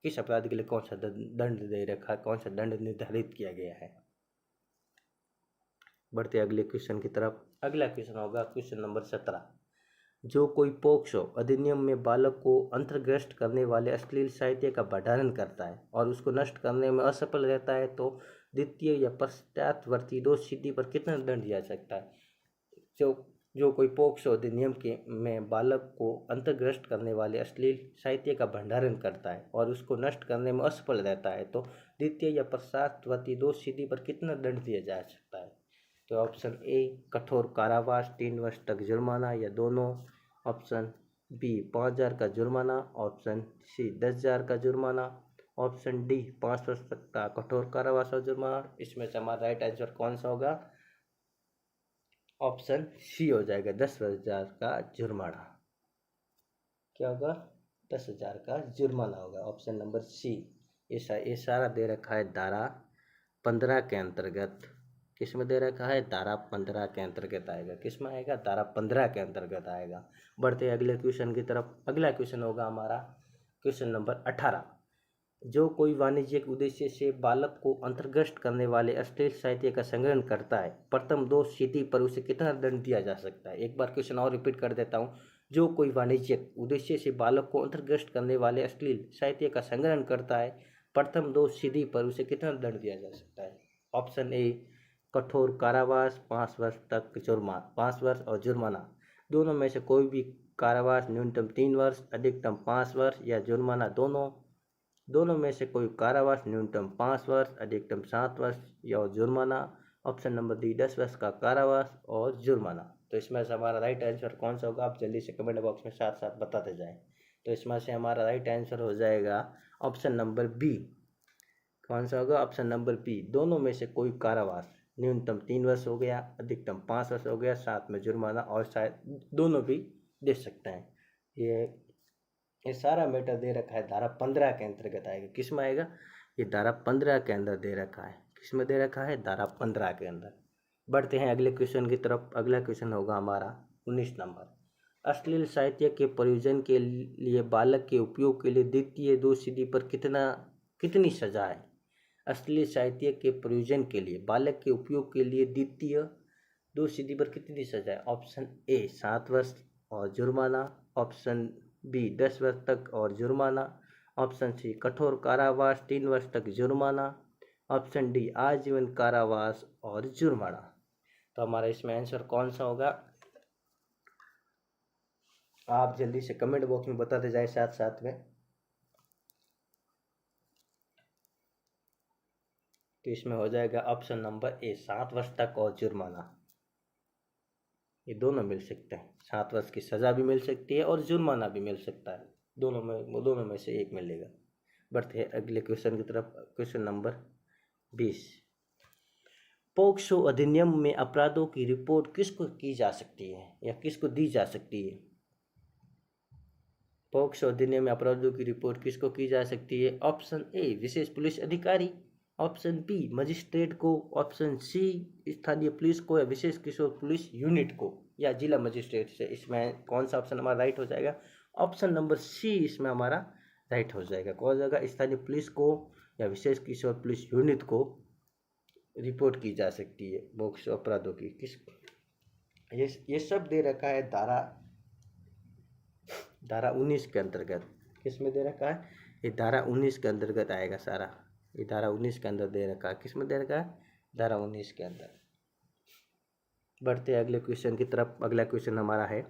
किस अपराध के लिए कौन सा दंड दे रखा है, कौन सा दंड निर्धारित किया गया है। बढ़ते अगले क्वेश्चन की तरफ। अगला क्वेश्चन होगा क्वेश्चन नंबर 17। जो कोई पोक्सो अधिनियम में बालक को अंतर्ग्रस्त करने वाले अश्लील साहित्य का भंडारण करता है और उसको नष्ट करने में असफल रहता है तो द्वितीय या पश्चातवर्ती दोष सिद्धि पर कितना दंड दिया सकता है। जो कोई पोक्सो अधिनियम में बालक को अंतर्ग्रस्त करने वाले अश्लील साहित्य का भंडारण करता है और उसको नष्ट करने में असफल रहता है तो द्वितीय या पश्चातवर्ती दोष सिद्धि पर कितना दंड दिया जा सकता है। तो ऑप्शन ए कठोर कारावास 3 वर्ष तक जुर्माना या दोनों। ऑप्शन बी 5,000 का जुर्माना, ऑप्शन सी 10,000 का जुर्माना, ऑप्शन डी 5 वर्ष तक का कठोर कारावास और जुर्माना। इसमें से हमारा राइट आंसर कौन सा होगा? ऑप्शन सी हो जाएगा, 10,000 का जुर्माना। क्या होगा? 10,000 का जुर्माना होगा, ऑप्शन नंबर सी। ये सारा दे रखा है धारा 15 के अंतर्गत। किस में दे रखा है? धारा 15 के अंतर्गत आएगा। किस में आएगा? धारा 15 के अंतर्गत आएगा। बढ़ते अगले क्वेश्चन की तरफ। अगला क्वेश्चन होगा हमारा क्वेश्चन नंबर 18। जो कोई वाणिज्यिक उद्देश्य से बालक को अंतर्ग्रस्त करने वाले अश्लील साहित्य का संग्रहण करता है, प्रथम 2 स्थिति पर उसे कितना दंड दिया जा सकता है? एक बार क्वेश्चन और रिपीट कर देता हूँ। जो कोई वाणिज्यिक उद्देश्य से बालक को अंतर्ग्रस्त करने वाले अश्लील साहित्य का संग्रहण करता है, प्रथम 2 स्थिति पर उसे कितना दंड दिया जा सकता है? ऑप्शन ए कठोर कारावास 5 वर्ष तक, 5 वर्ष और जुर्माना। दोनों में से कोई भी कारावास न्यूनतम 3 वर्ष, अधिकतम 5 वर्ष, या जुर्माना दोनों में से कोई कारावास न्यूनतम 5 वर्ष, अधिकतम 7 वर्ष, या जुर्माना। ऑप्शन नंबर डी 10 वर्ष का कारावास और जुर्माना। तो इसमें से हमारा राइट आंसर कौन सा होगा? आप जल्दी से कमेंट बॉक्स में साथ साथ बताते जाएं। तो इसमें से हमारा राइट आंसर हो जाएगा ऑप्शन नंबर बी। कौन सा होगा? Option number B. दोनों में से कोई कारावास न्यूनतम 3 वर्ष हो गया, अधिकतम 5 वर्ष हो गया, साथ में जुर्माना, और शायद दोनों भी दे सकते हैं। ये सारा मैटर दे रखा है धारा 15 के अंतर्गत आएगा। किस में आएगा? ये धारा 15 के अंदर दे रखा है। किस में दे रखा है? धारा 15 के अंदर। बढ़ते हैं अगले क्वेश्चन की तरफ। अगला क्वेश्चन होगा हमारा 19 नंबर। अश्लील साहित्य के प्रयोजन के लिए बालक के उपयोग के लिए द्वितीय 2 सीढ़ी पर कितनी सजा है? अश्लील साहित्य के प्रयोजन के लिए बालक के उपयोग के लिए द्वितीय 2 सीढ़ी पर कितनी सजा है? ऑप्शन ए 7 वर्ष और जुर्माना, ऑप्शन बी 10 वर्ष तक और जुर्माना, ऑप्शन सी कठोर कारावास 3 वर्ष तक जुर्माना, ऑप्शन डी आजीवन कारावास और जुर्माना। तो हमारा इसमें आंसर कौन सा होगा? आप जल्दी से कमेंट बॉक्स में बताते जाए साथ साथ में। तो इसमें हो जाएगा ऑप्शन नंबर ए 7 वर्ष तक और जुर्माना। ये दोनों मिल सकते हैं। 7 वर्ष की सज़ा भी मिल सकती है और जुर्माना भी मिल सकता है। दोनों में से एक मिलेगा। बढ़ते हैं अगले क्वेश्चन की तरफ। Question number 20। पोक्सो अधिनियम में अपराधों की रिपोर्ट किसको की जा सकती है या किसको दी जा सकती है? पोक्सो अधिनियम में अपराधों की रिपोर्ट किसको की जा सकती है? ऑप्शन ए विशेष पुलिस अधिकारी, ऑप्शन बी मजिस्ट्रेट को, ऑप्शन सी स्थानीय पुलिस को या विशेष किशोर पुलिस यूनिट को, या जिला मजिस्ट्रेट से। इसमें कौन सा ऑप्शन हमारा राइट हो जाएगा? ऑप्शन नंबर सी इसमें हमारा राइट हो जाएगा। कौन हो जाएगा? स्थानीय पुलिस को या विशेष किशोर पुलिस यूनिट को रिपोर्ट की जा सकती है पोक्सो अपराधों की। ये सब दे रखा है धारा 19 के अंतर्गत। किस में दे रखा है? ये धारा 19 के अंतर्गत आएगा सारा। ये धारा 19 के अंदर दे रखा है। किस में दे रखा है? धारा 19 के अंदर। बढ़ते अगले क्वेश्चन की तरफ। अगला क्वेश्चन हमारा है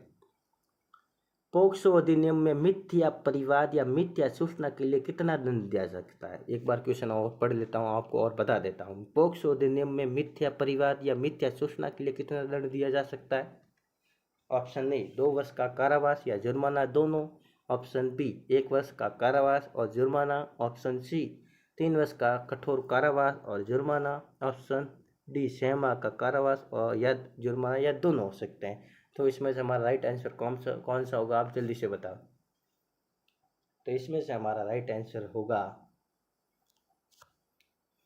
पोक्सो अधिनियम में मिथ्या परिवाद या मिथ्या सूचना के लिए कितना दंड दिया जा सकता है? एक बार क्वेश्चन और पढ़ लेता हूँ आपको और बता देता हूँ। पोक्सो अधिनियम में मिथ्या परिवाद या मिथ्या सूचना के लिए कितना दंड दिया जा सकता है? ऑप्शन ए 2 वर्ष का कारावास या जुर्माना, दोनों। ऑप्शन बी 1 वर्ष का कारावास और जुर्माना, ऑप्शन सी 3 वर्ष का कठोर कारावास और जुर्माना, ऑप्शन डी 6 माह का कारावास और या जुर्माना, या दोनों हो सकते हैं। तो इसमें से हमारा राइट आंसर कौन सा होगा? आप जल्दी से बताओ। तो इसमें से हमारा राइट आंसर होगा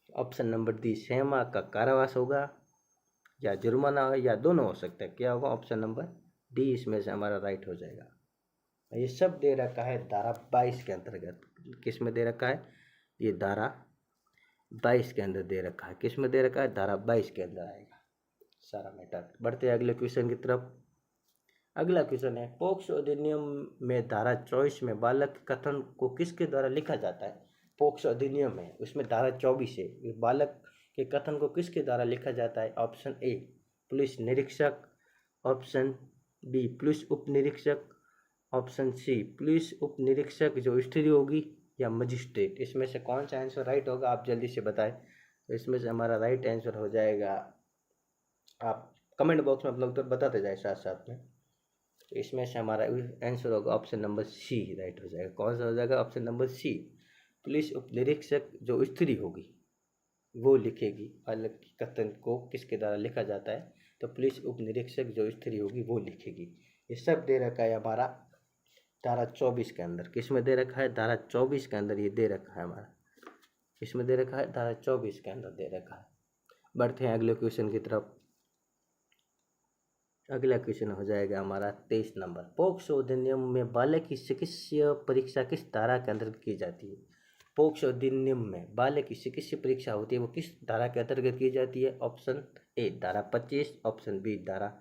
ऑप्शन नंबर डी 6 माह का कारावास होगा, या जुर्माना, या दोनों हो सकता है। क्या होगा? ऑप्शन नंबर डी इसमें से हमारा राइट हो जाएगा। ये सब दे रखा है धारा 22 के अंतर्गत। किस में दे रखा है? ये धारा 22 के अंदर दे रखा है। किस में दे रखा है? धारा 22 के अंदर आएगा सारा मैटर। बढ़ते अगले क्वेश्चन की तरफ। अगला क्वेश्चन है पोक्सो अधिनियम में धारा 24 में बालक के कथन को किसके द्वारा लिखा जाता है? पोक्सो अधिनियम है, उसमें धारा 24 है। बालक के कथन को किसके द्वारा लिखा जाता है? ऑप्शन ए पुलिस निरीक्षक, ऑप्शन बी पुलिस उप निरीक्षक, ऑप्शन सी पुलिस उप निरीक्षक जो स्त्री होगी, या मजिस्ट्रेट। इसमें से कौन सा आंसर राइट होगा? आप जल्दी से बताएं। तो इसमें से हमारा राइट आंसर हो जाएगा, आप कमेंट बॉक्स में आप लोग तो बताते जाए साथ साथ में। तो इसमें से हमारा आंसर होगा ऑप्शन नंबर सी राइट हो जाएगा। कौन सा हो जाएगा? Option number C. पुलिस उपनिरीक्षक जो स्त्री होगी वो लिखेगी। अलग कथन को किसके द्वारा लिखा जाता है? तो पुलिस उपनिरीक्षक जो स्त्री होगी वो लिखेगी। ये सब दे रखा है हमारा धारा 24 के अंदर। किस में दे रखा है? धारा 24 के अंदर ये दे रखा है हमारा। किस में दे रखा है? धारा 24 के अंदर दे रखा है। बढ़ते हैं अगले क्वेश्चन की तरफ। अगला क्वेश्चन हो जाएगा हमारा 23 नंबर। पोक्सो अधिनियम में बालक की चिकित्सीय परीक्षा किस धारा के अंतर्गत की जाती है? पोक्सो अधिनियम में बालक की चिकित्सीय परीक्षा होती है वो किस धारा के अंतर्गत की जाती है? ऑप्शन ए धारा 25, ऑप्शन बी धारा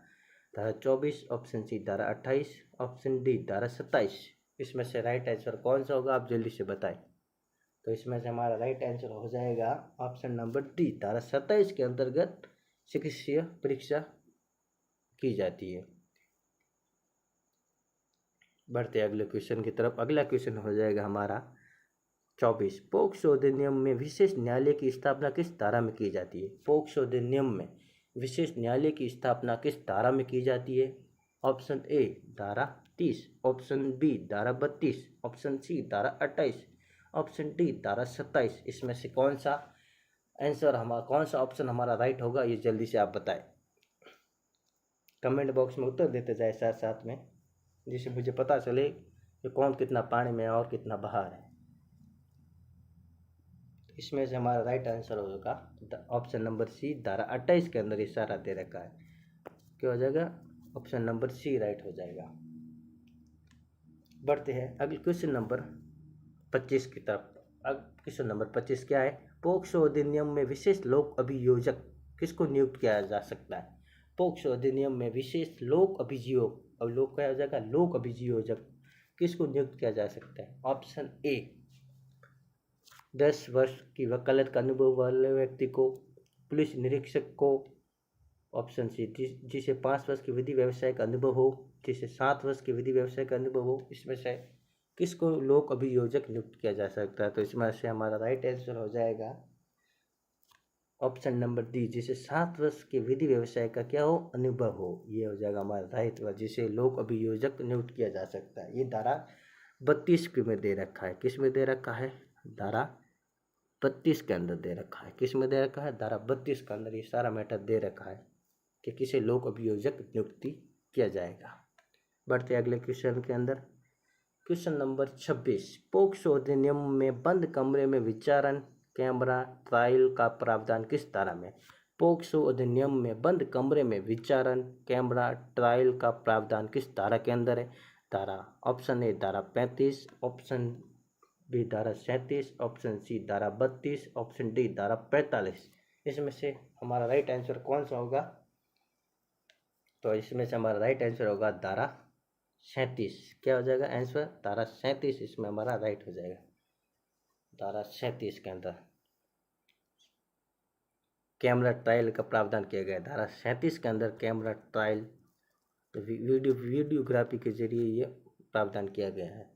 24, ऑप्शन सी धारा 28, ऑप्शन डी धारा 27। इसमें से राइट आंसर कौन सा होगा? आप जल्दी से बताएं। तो इसमें से हमारा राइट आंसर हो जाएगा ऑप्शन नंबर डी धारा 27 के अंतर्गत चिकित्सीय परीक्षा की जाती है। बढ़ते अगले क्वेश्चन की तरफ। अगला क्वेश्चन हो जाएगा हमारा 24। पोक्सो अधिनियम में विशेष न्यायालय की स्थापना किस धारा में की जाती है? पोक्सो अधिनियम में विशेष न्यायालय की स्थापना किस धारा में की जाती है? ऑप्शन ए धारा 30, ऑप्शन बी धारा 32, ऑप्शन सी धारा 28, ऑप्शन डी धारा 27। इसमें से कौन सा ऑप्शन हमारा राइट होगा? ये जल्दी से आप बताएं। कमेंट बॉक्स में उत्तर देते जाए साथ साथ में, जिससे मुझे पता चले कि कौन कितना पानी में है और कितना बाहर है। इसमें से हमारा राइट आंसर होगा ऑप्शन नंबर सी धारा 28 के अंदर इशारा दे रखा है। क्या हो जाएगा? ऑप्शन नंबर सी राइट हो जाएगा। बढ़ते हैं अगले क्वेश्चन नंबर 25 की तरफ। अब क्वेश्चन नंबर 25 क्या है? पोक्सो अधिनियम में विशेष लोक अभियोजक किसको नियुक्त किया जा सकता है? पोक्सो अधिनियम में विशेष लोक अभियोग, अब लोक क्या हो जाएगा? लोक अभियोजक किसको नियुक्त किया जा सकता है? ऑप्शन ए 10 वर्ष की वकालत का अनुभव वाले व्यक्ति को, पुलिस निरीक्षक को। ऑप्शन सी जिसे 5 वर्ष की विधि व्यवसाय का अनुभव हो, जिसे 7 वर्ष की विधि व्यवसाय का अनुभव हो। इसमें से किसको लोक अभियोजक नियुक्त किया जा सकता है? तो इसमें से हमारा राइट आंसर हो जाएगा ऑप्शन नंबर डी जिसे 7 वर्ष के विधि व्यवसाय का क्या हो? अनुभव हो। ये हो जाएगा हमारा राइट, जिसे लोक अभियोजक नियुक्त किया जा सकता है। ये धारा 32 में दे रखा है। किस में दे रखा है? धारा 32 के अंदर दे रखा है। किस में दे रखा है? धारा 32 के अंदर ये सारा मैटर दे रखा है कि किसे लोक अभियोजक नियुक्ति किया जाएगा। बढ़ते अगले क्वेश्चन के अंदर। Question number 26। पोक्सो अधिनियम में बंद कमरे में विचारण, कैमरा, ट्रायल का प्रावधान किस धारा में? पोक्सो अधिनियम में बंद कमरे में विचारण, कैमरा, ट्रायल का प्रावधान किस धारा के अंदर है? धारा ऑप्शन ए धारा 35, ऑप्शन बी धारा 37, ऑप्शन सी धारा 32, ऑप्शन डी धारा 45। इसमें से हमारा राइट आंसर कौन सा होगा? तो इसमें से हमारा राइट आंसर होगा धारा 37। क्या हो जाएगा आंसर? धारा 37 इसमें हमारा राइट हो जाएगा। धारा 37 के अंदर कैमरा ट्रायल का प्रावधान किया गया है। धारा 37 के अंदर कैमरा ट्रायल तो वीडियोग्राफी के जरिए ये प्रावधान किया गया है।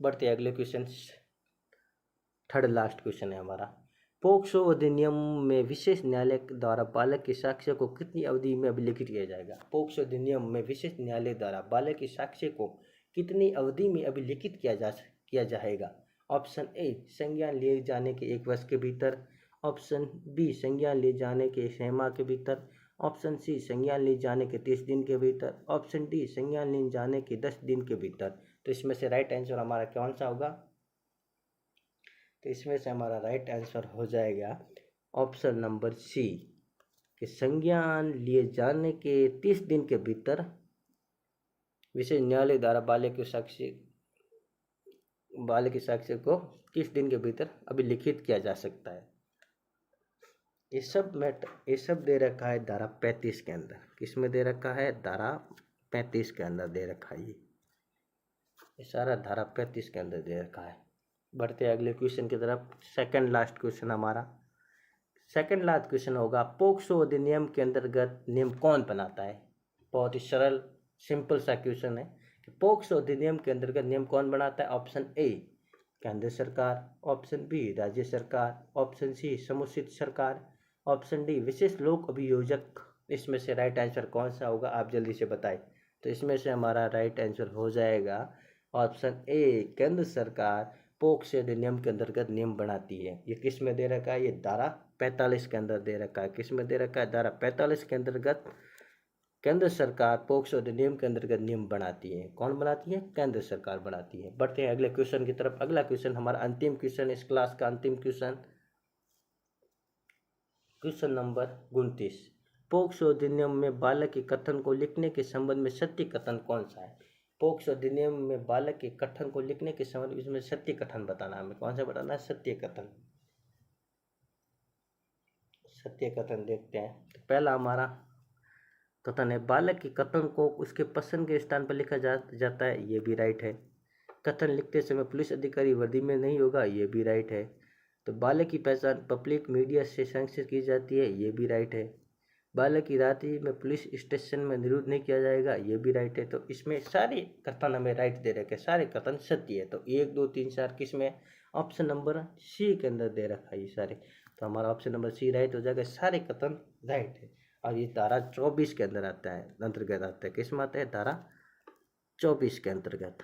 बढ़ते अगले क्वेश्चन, थर्ड लास्ट क्वेश्चन है हमारा। पोक्सो अधिनियम में विशेष न्यायालय द्वारा बालक के साक्ष्य को कितनी अवधि में अभिलिखित किया जाएगा? पोक्सो अधिनियम में विशेष न्यायालय द्वारा बालक के साक्ष्य को कितनी अवधि में अभिलिखित किया जाएगा? ऑप्शन ए संज्ञान लिए जाने के 1 वर्ष के भीतर, ऑप्शन बी संज्ञान लिए जाने के 6 माह के भीतर, ऑप्शन सी संज्ञान लिए जाने के 30 दिन के भीतर, ऑप्शन डी संज्ञान लिए जाने के 10 दिन के भीतर। तो इसमें से राइट आंसर हमारा कौन सा होगा? तो इसमें से हमारा राइट आंसर हो जाएगा ऑप्शन नंबर सी कि संज्ञान लिए जाने के 30 दिन के भीतर विशेष न्यायालय द्वारा बालक के साक्ष्य को 30 दिन के भीतर अभिलिखित किया जा सकता है। ये सब दे रखा है धारा 35 के अंदर। किस में दे रखा है? धारा 35 के अंदर दे रखा है। ये सारा धारा 35 के अंदर दे रखा है। बढ़ते अगले क्वेश्चन की तरफ। सेकंड लास्ट क्वेश्चन होगा पोक्सो अधिनियम के अंतर्गत नियम कौन बनाता है? बहुत ही सरल सिंपल सा क्वेश्चन है कि पोक्सो अधिनियम के अंतर्गत नियम कौन बनाता है? ऑप्शन ए केंद्र सरकार, ऑप्शन बी राज्य सरकार, ऑप्शन सी समुचित सरकार, ऑप्शन डी विशेष लोक अभियोजक। इसमें से राइट आंसर कौन सा होगा? आप जल्दी से बताएं। तो इसमें से हमारा राइट आंसर हो जाएगा ऑप्शन ए, केंद्र सरकार पोक्सो अधिनियम के अंतर्गत नियम बनाती है। ये किस में दे रखा है? ये धारा 45 के अंदर दे रखा है। किस में दे रखा है? धारा 45 के अंतर्गत केंद्र सरकार पोक्सो अधिनियम के अंतर्गत नियम बनाती है। कौन बनाती है? केंद्र सरकार बनाती है। बढ़ते हैं अगले क्वेश्चन की तरफ। अगला क्वेश्चन हमारा अंतिम क्वेश्चन, इस क्लास का अंतिम क्वेश्चन, क्वेश्चन नंबर 29। पोक्सो अधिनियम में बालक के कथन को लिखने के संबंध में सत्य कथन कौन सा है? पोक्सो अधिनियम में बालक के कथन को लिखने के संबंध में इसमें सत्य कथन बताना है। हमें कौन सा बताना है? सत्य कथन। सत्य कथन देखते हैं। तो पहला हमारा कथन है, बालक के कथन को उसके पसंद के स्थान पर लिखा जाता है। ये भी राइट है। कथन लिखते समय पुलिस अधिकारी वर्दी में नहीं होगा। ये भी राइट है। तो बालक की पहचान पब्लिक मीडिया से संरक्षित की जाती है। ये भी राइट है। बालक की रात्रि में पुलिस स्टेशन में निरुद्ध नहीं किया जाएगा। ये भी राइट है। तो इसमें सारे कथन हमें राइट दे रखे, सारे कथन सत्य है। तो 1 2 3 4 किस में? ऑप्शन नंबर सी के अंदर दे रखा है ये सारे। तो हमारा ऑप्शन नंबर सी राइट हो जाएगा। सारे कथन राइट है। और ये धारा 24 के अंदर आता है, अंतर्गत आता है। किस में आता है? धारा 24 के अंतर्गत।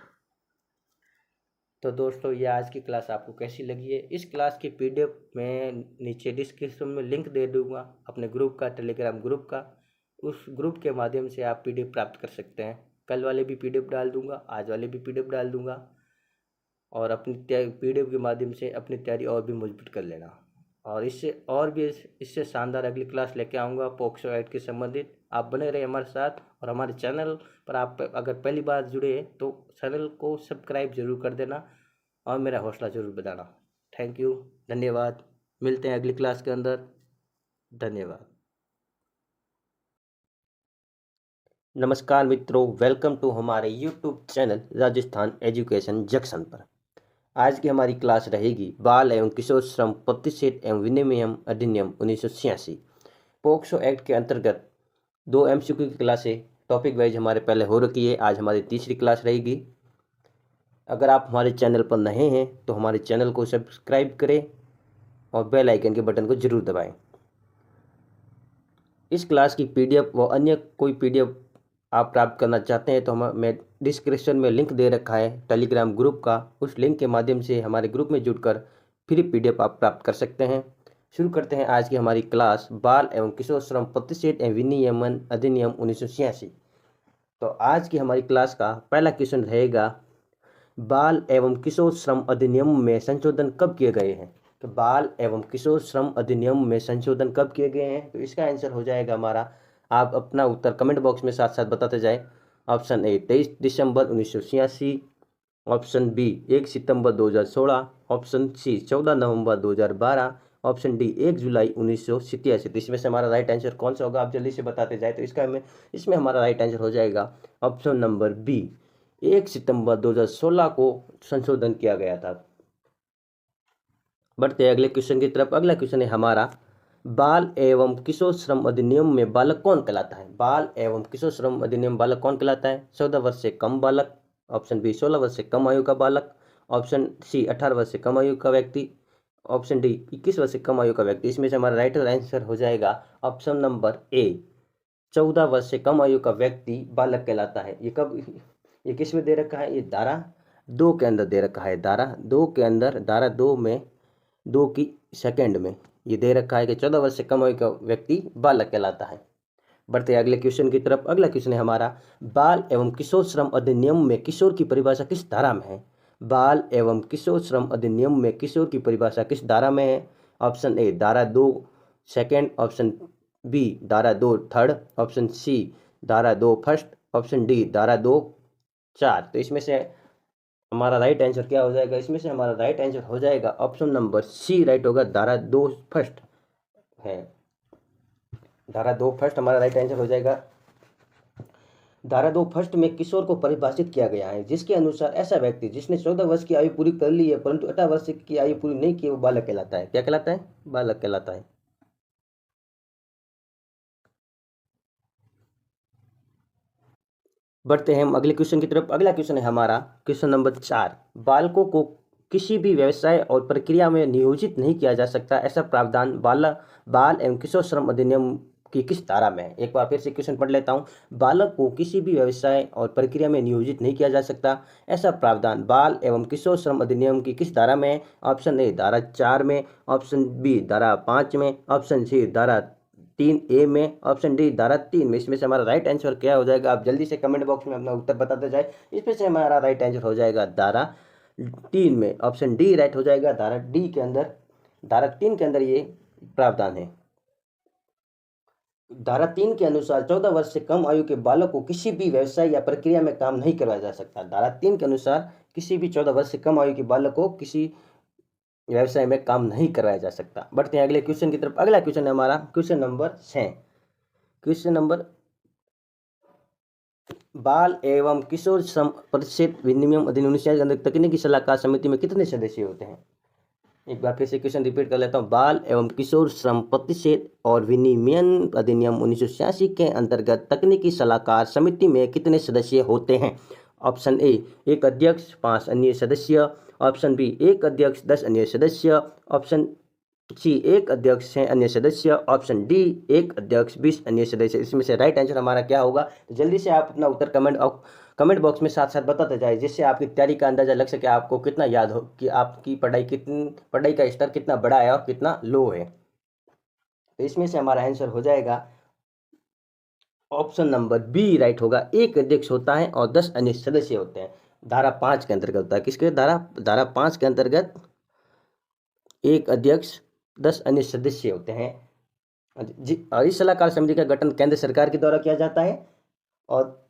तो दोस्तों, ये आज की क्लास आपको कैसी लगी है? इस क्लास की पीडीएफ में नीचे डिस्क्रिप्शन में लिंक दे दूंगा अपने ग्रुप का, टेलीग्राम ग्रुप का। उस ग्रुप के माध्यम से आप पीडीएफ प्राप्त कर सकते हैं। कल वाले भी पीडीएफ डाल दूंगा, आज वाले भी पीडीएफ डाल दूंगा। और अपनी पीडीएफ के माध्यम से अपनी तैयारी और भी मजबूत कर लेना। और इससे शानदार अगली क्लास लेके आऊँगा पोक्सो एक्ट के संबंधित। आप बने रहे हमारे साथ। और हमारे चैनल पर आप अगर पहली बार जुड़े हैं तो चैनल को सब्सक्राइब जरूर कर देना और मेरा हौसला जरूर बढ़ाना। थैंक यू, धन्यवाद। मिलते हैं अगली क्लास के अंदर। धन्यवाद। नमस्कार मित्रों, वेलकम टू हमारे YouTube channel Rajasthan education junction पर। आज की हमारी क्लास रहेगी बाल एवं किशोर श्रम प्रतिषेध एवं विनिमय अधिनियम 1986 पोक्सो एक्ट के अंतर्गत 2 एमसीक्यू की क्लासें टॉपिक वाइज हमारे पहले हो रखी है। आज हमारी तीसरी क्लास रहेगी। अगर आप हमारे चैनल पर नए हैं तो हमारे चैनल को सब्सक्राइब करें और बेल आइकन के बटन को जरूर दबाएं। इस क्लास की पीडीएफ व अन्य कोई पीडीएफ आप प्राप्त करना चाहते हैं तो मैं डिस्क्रिप्शन में लिंक दे रखा है टेलीग्राम ग्रुप का। उस लिंक के माध्यम से हमारे ग्रुप में जुड़कर फ्री पीडीएफ आप प्राप्त कर सकते हैं। शुरू करते हैं आज की हमारी क्लास, बाल एवं किशोर श्रम प्रतिषेध एवं विनियमन अधिनियम 1986। तो आज की हमारी क्लास का पहला क्वेश्चन रहेगा, बाल एवं किशोर श्रम अधिनियम में संशोधन कब किए गए हैं? तो बाल एवं किशोर श्रम अधिनियम में संशोधन कब किए गए हैं? तो इसका आंसर हो जाएगा हमारा, आप अपना उत्तर कमेंट बॉक्स में साथ साथ बताते जाए। ऑप्शन ए 23 दिसंबर 1986, ऑप्शन बी 1 सितंबर 2016, ऑप्शन सी 14 नवंबर 2012, ऑप्शन डी 1 जुलाई 1987। तो इसमें से हमारा राइट आंसर कौन सा होगा? आप जल्दी से बताते जाए। तो इसमें हमारा राइट आंसर हो जाएगा ऑप्शन नंबर बी, 1 सितंबर 2016 को संशोधन किया गया था। बढ़ते हैं अगले क्वेश्चन की तरफ। अगला क्वेश्चन है हमारा, बाल एवं किशोर श्रम अधिनियम में बालक कौन कहलाता है? बाल एवं किशोर श्रम अधिनियम बालक कौन कहलाता है? 14 वर्ष से कम बालक, ऑप्शन बी 16 वर्ष से कम आयु का बालक, ऑप्शन सी 18 वर्ष से कम आयु का व्यक्ति, ऑप्शन डी 21 वर्ष से कम आयु का व्यक्ति। इसमें से हमारा राइट आंसर हो जाएगा ऑप्शन नंबर ए, 14 वर्ष से कम आयु का व्यक्ति बालक कहलाता है। ये किस में दे रखा है? ये धारा 2 के अंदर दे रखा है। धारा 2 के अंदर, धारा 2 में 2 की सेकंड में ये दे रखा है कि 14 वर्ष से कम आयु का व्यक्ति बालक कहलाता है। बढ़ते हैं अगले क्वेश्चन की तरफ। अगला क्वेश्चन है हमारा, बाल एवं किशोर श्रम अधिनियम में किशोर की परिभाषा किस धारा में है? बाल एवं किशोर श्रम अधिनियम में किशोर की परिभाषा किस धारा में है? ऑप्शन ए धारा 2 सेकेंड, ऑप्शन बी धारा 2 थर्ड, ऑप्शन सी धारा 2 फर्स्ट, ऑप्शन डी धारा 2 4। तो इसमें से हमारा राइट आंसर क्या हो जाएगा? इसमें से हमारा राइट आंसर हो जाएगा ऑप्शन नंबर सी राइट होगा, धारा 2 फर्स्ट है। धारा 2 फर्स्ट हमारा राइट आंसर हो जाएगा। धारा 2 फर्स्ट में किशोर को परिभाषित किया गया है, जिसके अनुसार ऐसा व्यक्ति जिसने 14 वर्ष की आयु पूरी कर ली है परंतु 18 वर्ष की आयु पूरी नहीं की, वो बालक कहलाता है। क्या कहलाता है? बालक कहलाता है। बढ़ते हैं हम अगले क्वेश्चन की तरफ। अगला क्वेश्चन है हमारा क्वेश्चन नंबर 4, बालकों को किसी भी व्यवसाय और प्रक्रिया में नियोजित नहीं किया जा सकता, ऐसा प्रावधान बाल एवं किशोर श्रम अधिनियम की किस धारा में है। एक बार फिर से क्वेश्चन पढ़ लेता हूँ। बालक को किसी भी व्यवसाय और प्रक्रिया में नियोजित नहीं किया जा सकता, ऐसा प्रावधान बाल एवं किशोर श्रम अधिनियम की किस धारा में है? ऑप्शन ए धारा 4 में, ऑप्शन बी धारा 5 में, ऑप्शन सी धारा 3A में, ऑप्शन डी धारा 3 में। इसमें से हमारा राइट आंसर क्या हो जाएगा? आप जल्दी से कमेंट बॉक्स में अपना उत्तर बताते जाए। इसमें से हमारा राइट आंसर हो जाएगा धारा 3 में, ऑप्शन डी राइट हो जाएगा। धारा डी के अंदर, धारा 3 के अंदर ये प्रावधान है। धारा 3 के अनुसार 14 वर्ष से कम आयु के बालक को किसी भी व्यवसाय या प्रक्रिया में काम नहीं करवाया जा सकता। धारा 3 के अनुसार किसी भी 14 वर्ष से कम आयु के बालक को किसी व्यवसाय में काम नहीं करवाया जा सकता। बढ़ते हैं अगले क्वेश्चन की तरफ। अगला क्वेश्चन है हमारा क्वेश्चन नंबर 6। क्वेश्चन नंबर, बाल एवं किशोर श्रम प्रतिषेध विनियम अधिनियम 1986 के अंदर तकनीकी सलाहकार समिति में कितने सदस्य होते हैं? एक बार फिर से क्वेश्चन रिपीट कर लेता हूँ। बाल एवं किशोर श्रम प्रतिषेध और विनियमन अधिनियम 1986 के अंतर्गत तकनीकी सलाहकार समिति में कितने सदस्य होते हैं? ऑप्शन ए 1 अध्यक्ष 5 अन्य सदस्य, ऑप्शन बी 1 अध्यक्ष 10 अन्य सदस्य, ऑप्शन सी 1 अध्यक्ष 6 अन्य सदस्य, ऑप्शन डी 1 अध्यक्ष 20 अन्य सदस्य। इसमें से राइट आंसर हमारा क्या होगा? तो जल्दी से आप अपना उत्तर कमेंट बॉक्स में साथ साथ बताते जाए, जिससे आपकी तैयारी का अंदाजा लग सके, आपको कितना याद हो कि आपकी पढ़ाई का स्तर कितना बड़ा है और कितना लो है। तो इसमें से हमारा आंसर हो जाएगा ऑप्शन नंबर बी राइट होगा। 1 अध्यक्ष होता है और 10 अन्य सदस्य होते हैं। धारा 5 के अंतर्गत होता है। किसके धारा 5 के अंतर्गत 1 अध्यक्ष 10 अन्य सदस्य होते हैं जी। और इस सलाहकार समिति का गठन केंद्र सरकार के द्वारा किया जाता है और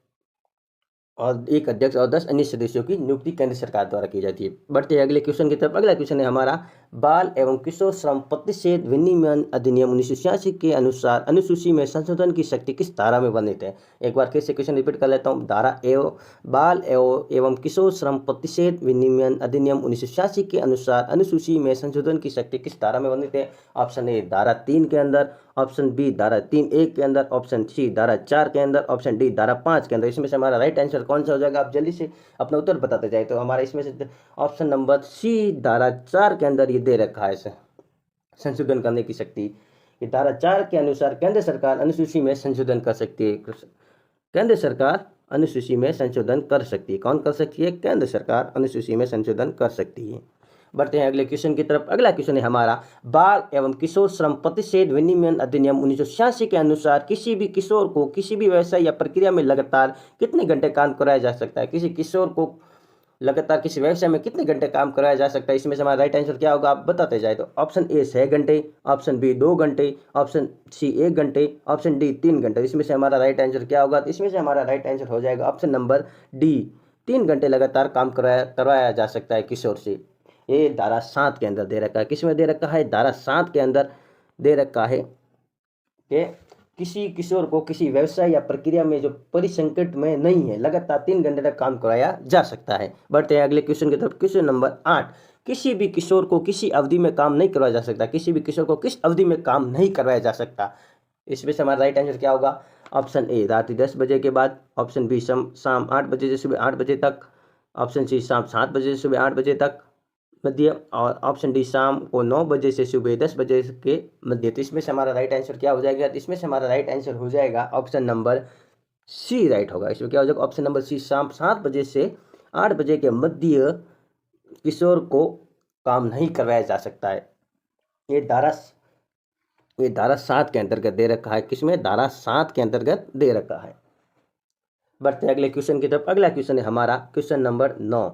1 अध्यक्ष और 10 अन्य सदस्यों की नियुक्ति केंद्र सरकार द्वारा की जाती है। बढ़ते हैं अगले क्वेश्चन की तरफ। अगला क्वेश्चन है हमारा, बाल एवं किशोर श्रम प्रतिषेध विनियमन अधिनियम 1986 के अनुसार अनुसूची में संशोधन की शक्ति किस धारा में वर्णित है? एक बार फिर से क्वेश्चन रिपीट कर लेता हूँ। बाल एवं किशोर श्रम प्रतिषेध विनियमन अधिनियम 1986 के अनुसार अनुसूची में संशोधन की शक्ति किस धारा में वर्णित है? ऑप्शन ए धारा 3 के अंदर, ऑप्शन बी धारा 3A के अंदर, ऑप्शन सी धारा 4 के अंदर, ऑप्शन डी धारा 5 के अंदर। इसमें से हमारा राइट आंसर कौन सा हो जाएगा? आप जल्दी से अपना उत्तर बताते जाए। तो हमारा इसमें से ऑप्शन नंबर सी धारा 4 के अंदर ये दे रखा है संशोधन करने की शक्ति। ये धारा 4 के अनुसार केंद्र सरकार अनुसूची में संशोधन कर सकती है। केंद्र सरकार अनुसूची में संशोधन कर सकती है। कौन कर सकती है? केंद्र सरकार अनुसूची में संशोधन कर सकती है। बढ़ते हैं अगले क्वेश्चन की तरफ। अगला क्वेश्चन है हमारा, बाल एवं किशोर श्रम प्रतिषेध विनियमन अधिनियम 1986 के अनुसार किसी भी किशोर को किसी भी व्यवसाय या प्रक्रिया में लगातार कितने घंटे काम कराया जा सकता है? किसी किशोर को लगातार किसी व्यवसाय में कितने घंटे काम कराया जा सकता है? इसमें से हमारा राइट आंसर क्या होगा? आप बताते जाए। तो ऑप्शन ए 6 घंटे, ऑप्शन बी 2 घंटे, ऑप्शन सी 1 घंटे, ऑप्शन डी 3 घंटे। इसमें से हमारा राइट आंसर क्या होगा? इसमें से हमारा राइट आंसर हो जाएगा ऑप्शन नंबर डी 3 घंटे लगातार काम करवाया जा सकता है किशोर से। ये धारा 7 के अंदर दे रखा है। किसमें दे रखा है? धारा 7 के अंदर दे रखा है कि किसी किशोर को किसी व्यवसाय या प्रक्रिया में जो परिसंकट में नहीं है, लगातार 3 घंटे तक काम कराया जा सकता है। बढ़ते हैं अगले क्वेश्चन की तरफ। क्वेश्चन नंबर 8, किसी भी किशोर को किसी अवधि में काम नहीं करवाया जा सकता। किसी भी किशोर को किस अवधि में काम नहीं करवाया जा सकता? इसमें से हमारा राइट आंसर क्या होगा? ऑप्शन ए रात्रि 10 बजे के बाद, ऑप्शन बी शाम 8 बजे से सुबह 8 बजे तक, ऑप्शन सी शाम 7 बजे से सुबह 8 बजे तक मध्य, और ऑप्शन डी शाम को 9 बजे से सुबह 10 बजे के मध्य। तो इसमें से हमारा राइट आंसर क्या हो जाएगा? इसमें से हमारा राइट आंसर हो जाएगा ऑप्शन नंबर सी राइट होगा। इसमें क्या हो जाएगा? ऑप्शन नंबर सी शाम 7 बजे से 8 बजे के मध्य किशोर को काम नहीं करवाया जा सकता है। ये धारा 7 के अंतर्गत दे रखा है। किसमें? धारा 7 के अंतर्गत दे रखा है। बढ़ते अगले क्वेश्चन की तरफ। अगला क्वेश्चन है हमारा क्वेश्चन नंबर 9,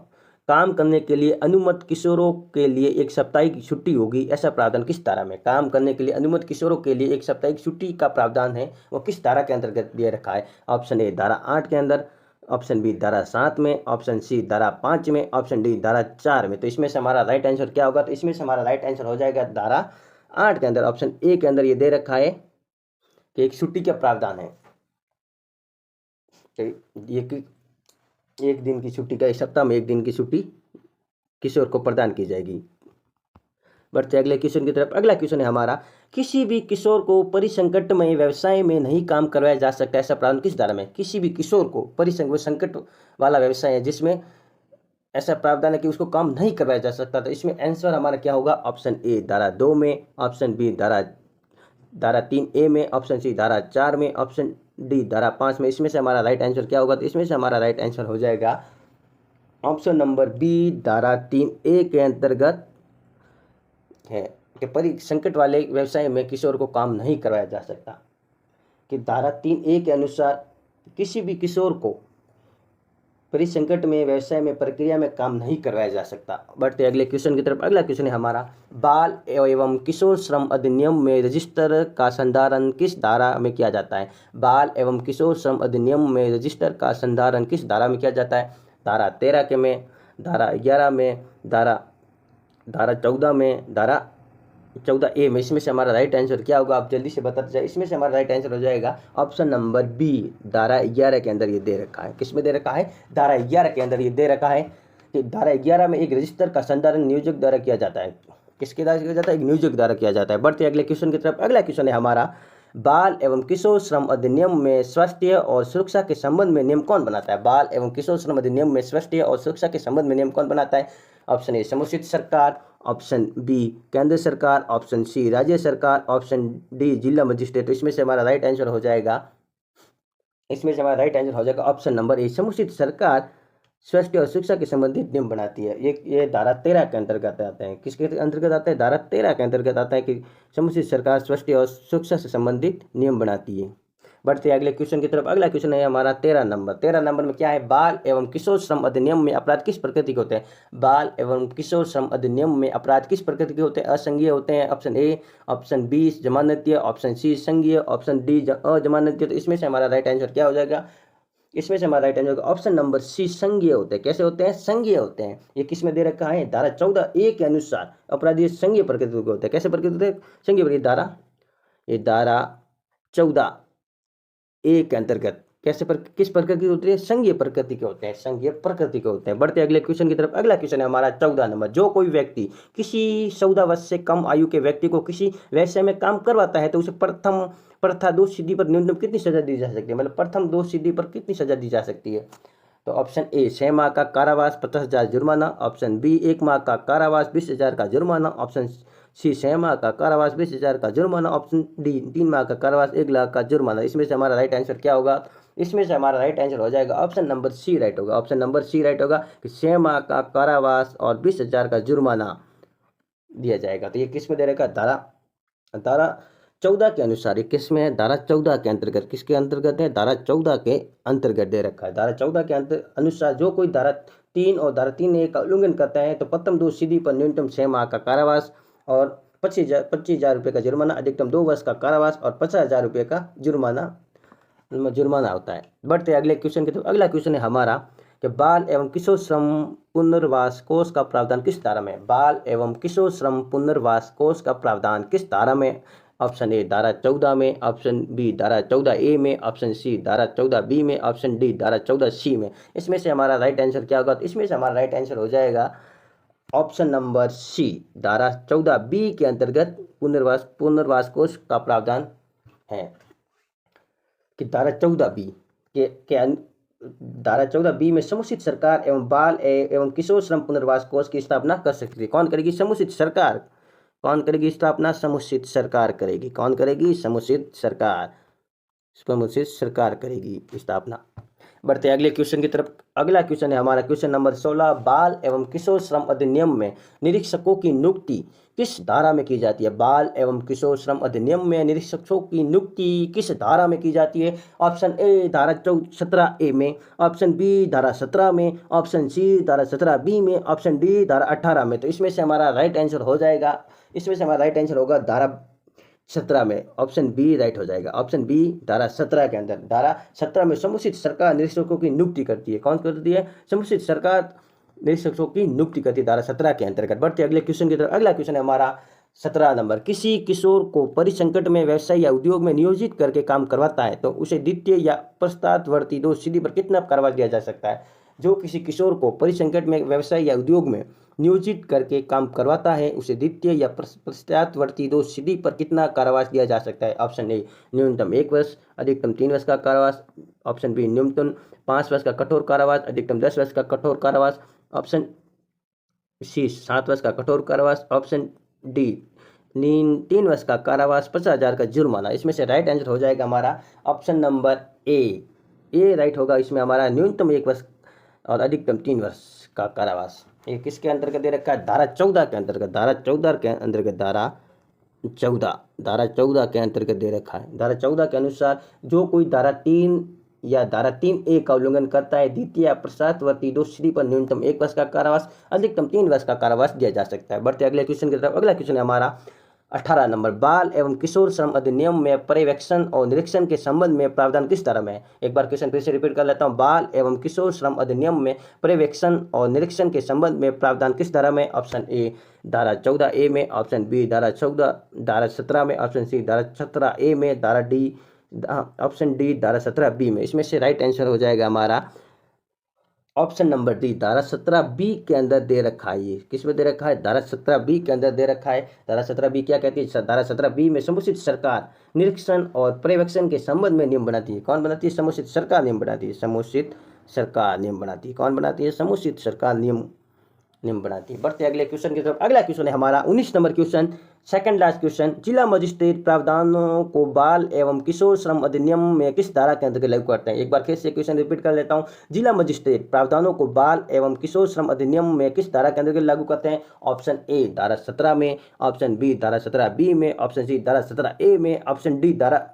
काम करने के लिए अनुमत किशोरों के लिए 1 साप्ताहिक छुट्टी होगी, ऐसा प्रावधान किस धारा में? काम करने के लिए अनुमत किशोरों के लिए 1 साप्ताहिक छुट्टी का प्रावधान है, वो किस धारा के अंतर्गत दे रखा है? ऑप्शन ए धारा 8 के अंदर, ऑप्शन बी धारा 7 में, ऑप्शन सी धारा 5 में, ऑप्शन डी धारा 4 में। तो इसमें से हमारा राइट आंसर क्या होगा? तो इसमें से हमारा राइट आंसर हो जाएगा धारा 8 के अंदर। ऑप्शन ए के अंदर ये दे रखा है कि 1 छुट्टी का प्रावधान है। एक दिन की छुट्टी का, 1 सप्ताह में 1 दिन की छुट्टी किशोर को प्रदान की जाएगी। बढ़ते अगले क्वेश्चन की तरफ। अगला क्वेश्चन है हमारा, किसी भी किशोर को परिसंकटमय व्यवसाय में नहीं काम करवाया जा सकता, ऐसा प्रावधान किस धारा में? किसी भी किशोर को संकट वाला व्यवसाय है जिसमें ऐसा प्रावधान है कि उसको काम नहीं करवाया जा सकता। तो इसमें आंसर हमारा क्या होगा? ऑप्शन ए धारा 2 में, ऑप्शन बी धारा धारा 3A में, ऑप्शन सी धारा 4 में, ऑप्शन डी धारा 5 में। इसमें से हमारा राइट आंसर क्या होगा? तो इसमें से हमारा राइट आंसर हो जाएगा ऑप्शन नंबर बी, धारा 3A के अंतर्गत है कि परिसंकट वाले व्यवसाय में किशोर को काम नहीं करवाया जा सकता। कि धारा 3A के अनुसार किसी भी किशोर को परिसंकट में व्यवसाय में प्रक्रिया में काम नहीं करवाया जा सकता। बढ़ते अगले क्वेश्चन की तरफ। अगला क्वेश्चन है हमारा, बाल एवं किशोर श्रम अधिनियम में रजिस्टर का संधारण किस धारा में किया जाता है? बाल एवं किशोर श्रम अधिनियम में रजिस्टर का संधारण किस धारा में किया जाता है? धारा 13 के में, धारा 11 में, धारा 14 में, धारा 14A में। इसमें से हमारा राइट आंसर क्या होगा? आप जल्दी से बताते जाए। इसमें से हमारा राइट आंसर हो जाएगा ऑप्शन नंबर बी, धारा 11 के अंदर ये दे रखा है। किसमें दे रखा है? धारा 11 के अंदर ये दे रखा है कि धारा 11 में एक रजिस्टर का संधारण नियोजक द्वारा किया जाता है। किसके द्वारा किया जाता है? एक नियोजक द्वारा किया जाता है। बढ़ते अगले क्वेश्चन की तरफ। अगला क्वेश्चन है हमारा, बाल एवं किशोर श्रम अधिनियम में स्वास्थ्य और सुरक्षा के संबंध में नियम कौन बनाता है? बाल एवं किशोर श्रम अधिनियम में स्वास्थ्य और सुरक्षा के संबंध में नियम कौन बनाता है? ऑप्शन ए समुचित सरकार, ऑप्शन बी केंद्र सरकार, ऑप्शन सी राज्य सरकार, ऑप्शन डी जिला मजिस्ट्रेट। तो इसमें से हमारा राइट आंसर हो जाएगा ऑप्शन नंबर ए, समुचित सरकार स्वास्थ्य और शिक्षा के संबंधित नियम बनाती है। ये धारा 13 के अंतर्गत आते हैं। किसके अंतर्गत आता है? धारा 13 के अंतर्गत आता है कि समुचित सरकार स्वास्थ्य और शिक्षा से संबंधित नियम बनाती है। बढ़ते अगले क्वेश्चन की तरफ। अगला क्वेश्चन है हमारा 13 नंबर। 13 नंबर में क्या है? बाल एवं किशोर श्रम अधिनियम में अपराध किस प्रकृति के होते हैं? बाल एवं किशोर श्रम अधिनियम में अपराध किस प्रकृति के होते हैं? असंज्ञेय होते हैं। ऑप्शन ए, ऑप्शन बी जमानतीय, ऑप्शन सी संज्ञेय, ऑप्शन डी अजमानतीय। तो इसमें से हमारा राइट आंसर क्या हो जाएगा? इसमें से हमारा राइट आंसर होगा ऑप्शन नंबर सी, संज्ञेय होते हैं। कैसे होते हैं? संज्ञेय होते हैं। ये किस में दे रखा है? धारा 14A के अनुसार अपराधी संज्ञेय प्रकृति के होते हैं। कैसे प्रकृति होते हैं? संज्ञेय प्रकृति। धारा 14A के अंतर्गत किस प्रकृति होती है? संघीय प्रकृति के होते हैं। संघीय प्रकृति के होते हैं। बढ़ते अगले क्वेश्चन की तरफ। अगला क्वेश्चन है हमारा 14 नंबर। जो कोई व्यक्ति किसी 14 वर्ष से कम आयु के व्यक्ति को किसी व्यवसाय में काम करवाता है तो उसे प्रथा दोष सिद्धि पर न्यूनतम कितनी सजा दी जा सकती है? मतलब प्रथम दोष सिद्धि पर कितनी सजा दी जा सकती है? तो ऑप्शन ए 6 माह का कारावास, 50,000 जुर्माना, ऑप्शन बी 1 माह का कारावास, 20,000 का जुर्माना, ऑप्शन सी 6 माह का कारावास, 20,000 का जुर्माना, ऑप्शन डी 3 माह का कारावास, 1 लाख का जुर्माना। इसमें से हमारा राइट आंसर क्या होगा? इसमें से हमारा राइट आंसर हो जाएगा ऑप्शन नंबर सी राइट होगा। ऑप्शन नंबर सी राइट होगा कि 6 माह का कारावास और 20,000 का जुर्माना दिया जाएगा। तो ये किस में दे रखा? धारा 14 के अनुसार। ये किस में है? धारा 14 के अंतर्गत। किसके अंतर्गत है? धारा 14 के अंतर्गत दे रखा है। धारा 14 के अनुसार जो कोई धारा 3 और धारा 3A का उल्लंघन करता है तो प्रथम दोष सिद्धि पर न्यूनतम 6 माह का कारावास और 25,000 रुपये का जुर्माना, अधिकतम 2 वर्ष का कारावास और 50,000 रुपये का जुर्माना होता है। बढ़ते अगले क्वेश्चन की तरफ। अगला क्वेश्चन है हमारा कि बाल एवं किशोर श्रम पुनर्वास कोष का प्रावधान किस धारा में? बाल एवं किशोर श्रम पुनर्वास कोष का प्रावधान किस धारा में? ऑप्शन ए धारा 14 में, ऑप्शन बी धारा 14A में, ऑप्शन सी धारा 14B में, ऑप्शन डी धारा 14C में। इसमें से हमारा राइट आंसर क्या होगा? तो इसमें से हमारा राइट आंसर हो जाएगा ऑप्शन नंबर सी, धारा 14B के अंतर्गत पुनर्वास कोष का प्रावधान है। कि धारा 14B धारा 14B में समुचित सरकार एवं बाल एवं किशोर श्रम पुनर्वास कोष की स्थापना कर सकती है। कौन करेगी? समुचित सरकार। कौन करेगी स्थापना? समुचित सरकार करेगी। कौन करेगी? समुचित सरकार करेगी स्थापना। बढ़ते अगले क्वेश्चन की तरफ। अगला क्वेश्चन है हमारा क्वेश्चन नंबर 16। बाल एवं किशोर श्रम अधिनियम में निरीक्षकों की नियुक्ति किस धारा में की जाती है? बाल एवं किशोर श्रम अधिनियम में निरीक्षकों की नियुक्ति किस धारा में की जाती है? ऑप्शन ए धारा 17A में, ऑप्शन बी धारा 17 में, ऑप्शन सी धारा 17B में, ऑप्शन डी धारा 18 में। तो इसमें से हमारा राइट आंसर हो जाएगा, इसमें से हमारा राइट आंसर होगा धारा 17 में। ऑप्शन बी राइट हो जाएगा। ऑप्शन बी धारा 17 के अंदर। धारा 17 में समुचित सरकार निरीक्षकों की नियुक्ति करती है। कौन करती है? समुचित सरकार निरीक्षकों की नियुक्ति करती है धारा 17 के अंतर्गत। बढ़ते अगले क्वेश्चन की तरफ। अगला क्वेश्चन है हमारा 17 नंबर। किसी किशोर को परिसंकट में व्यवसाय या उद्योग में नियोजित करके काम करवाता है तो उसे द्वितीय या पश्चातवर्ती दोष सिद्धि पर कितना कारावास दिया जा सकता है? जो किसी किशोर को परिसंकट में व्यवसाय या उद्योग में नियोजित करके काम करवाता है उसे द्वितीय या पश्चातवर्ती दोष सिद्धि पर कितना कारावास दिया जा सकता है? ऑप्शन ए न्यूनतम 1 वर्ष, अधिकतम 3 वर्ष का कारावास, ऑप्शन बी न्यूनतम 5 वर्ष का कठोर कारावास, अधिकतम 10 वर्ष का कठोर कारावास, ऑप्शन सी 7 वर्ष का कठोर कारावास, ऑप्शन डी 3 वर्ष का कारावास 50,000 का जुर्माना। इसमें से राइट आंसर हो जाएगा हमारा ऑप्शन नंबर ए राइट होगा। इसमें हमारा न्यूनतम 1 वर्ष और अधिकतम 3 वर्ष का कारावास। ये किसके अंतर्गत दे रखा है? धारा 14 के अंतर्गत। धारा 14 के अंतर्गत धारा 14 के अंतर्गत दे रखा है। धारा 14 के अनुसार जो कोई धारा 3 या धारा 3A का उल्लंघन करता है, द्वितीय या पश्चातवर्ती दोषी पर न्यूनतम 1 वर्ष का कारावास, अधिकतम 3 वर्ष का कारावास दिया जा सकता है। बढ़ते अगले क्वेश्चन की तरफ। अगला क्वेश्चन है हमारा 18 नंबर। बाल एवं किशोर श्रम अधिनियम में पर्यवेक्षण और निरीक्षण के संबंध में प्रावधान किस धारा में है? एक बार क्वेश्चन फिर से रिपीट कर लेता हूं। बाल एवं किशोर श्रम अधिनियम में पर्यवेक्षण और निरीक्षण के संबंध में प्रावधान किस धारा में? ऑप्शन ए धारा 14A में, ऑप्शन बी धारा 17 में, ऑप्शन सी धारा 17A में, ऑप्शन डी धारा 17B में। इसमें से राइट आंसर हो जाएगा हमारा ऑप्शन नंबर डी धारा 17B के अंदर दे रखा है। ये किस में दे रखा है? धारा 17B के अंदर दे रखा है। धारा 17B क्या कहती है? धारा 17B में समुचित सरकार निरीक्षण और पर्यवेक्षण के संबंध में नियम बनाती है। कौन बनाती है? समुचित सरकार नियम बनाती है। समुचित सरकार नियम बनाती है। कौन बनाती है? समुचित सरकार नियम बनाती है। बढ़ते अगले क्वेश्चन की तरफ। अगला क्वेश्चन है हमारा 19 number question, second last question. जिला मजिस्ट्रेट प्रावधानों को बाल एवं किशोर श्रम अधिनियम में किस धारा के अंतर्गत लागू करते हैं? एक बार फिर से क्वेश्चन रिपीट कर लेता हूं। जिला मजिस्ट्रेट प्रावधानों को बाल एवं किशोर श्रम अधिनियम में किस धारा के अंतर्गत लागू करते हैं? ऑप्शन ए धारा 17 में, ऑप्शन बी धारा 17B में, ऑप्शन सी धारा 17A में, ऑप्शन डी धारा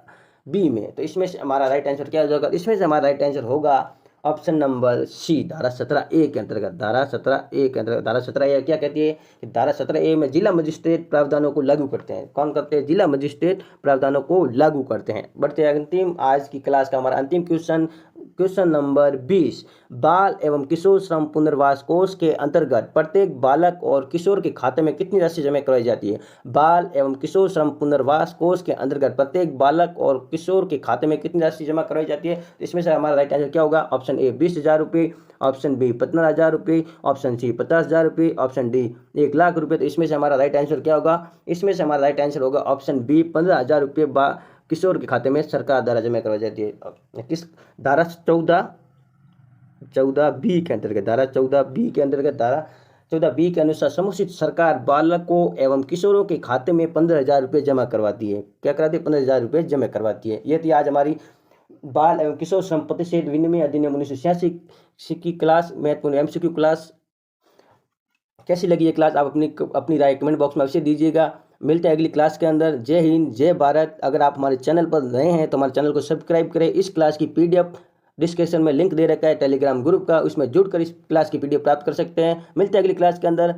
B में। तो इसमें से हमारा राइट आंसर क्या हो जाएगा? इसमें से हमारा राइट आंसर होगा ऑप्शन नंबर सी धारा 17A के अंतर्गत। धारा 17A के अंतर्गत। धारा 17A क्या कहती है? कि धारा 17A में जिला मजिस्ट्रेट प्रावधानों को लागू करते हैं। कौन करते हैं? जिला मजिस्ट्रेट प्रावधानों को लागू करते हैं। बढ़ते अंतिम आज की क्लास का हमारा अंतिम क्वेश्चन नंबर 20। बाल एवं किशोर श्रम पुनर्वास कोष के अंतर्गत प्रत्येक बालक और किशोर के खाते में कितनी राशि जमा करवाई जाती है? बाल एवं किशोर श्रम पुनर्वास कोष के अंतर्गत प्रत्येक बालक और किशोर के खाते में कितनी राशि जमा करवाई जाती है? इसमें से हमारा राइट आंसर क्या होगा? ऑप्शन ए 20,000 रुपये, ऑप्शन बी 15,000 रुपये, ऑप्शन सी 50,000 रुपये, ऑप्शन डी 1,00,000 रुपये। तो इसमें से हमारा राइट आंसर क्या होगा? इसमें से हमारा राइट आंसर होगा ऑप्शन बी 15,000 रुपये किशोर के खाते में सरकार द्वारा जमा करवाई जाती है। किस धारा 14B के अंतर्गत। धारा 14B के अंतर्गत। धारा 14B के अनुसार समुचित सरकार बालकों एवं किशोरों के खाते में 15,000 रुपये जमा करवाती है। क्या कराती है? 15,000 रुपये जमा करवाती है। ये थी आज हमारी बाल एवं किशोर श्रम प्रतिषेध विनिमय अधिनियम 1986 की क्लास, महत्वपूर्ण MCQ क्लास। कैसी लगी ये क्लास? आप अपनी राय कमेंट बॉक्स में अवश्य दीजिएगा। मिलते हैं अगली क्लास के अंदर। जय हिंद, जय भारत। अगर आप हमारे चैनल पर नए हैं तो हमारे चैनल को सब्सक्राइब करें। इस क्लास की PDF डिस्क्रिप्शन में लिंक दे रखा है टेलीग्राम ग्रुप का, उसमें जुड़कर इस क्लास की PDF प्राप्त कर सकते हैं। मिलते हैं अगली क्लास के अंदर।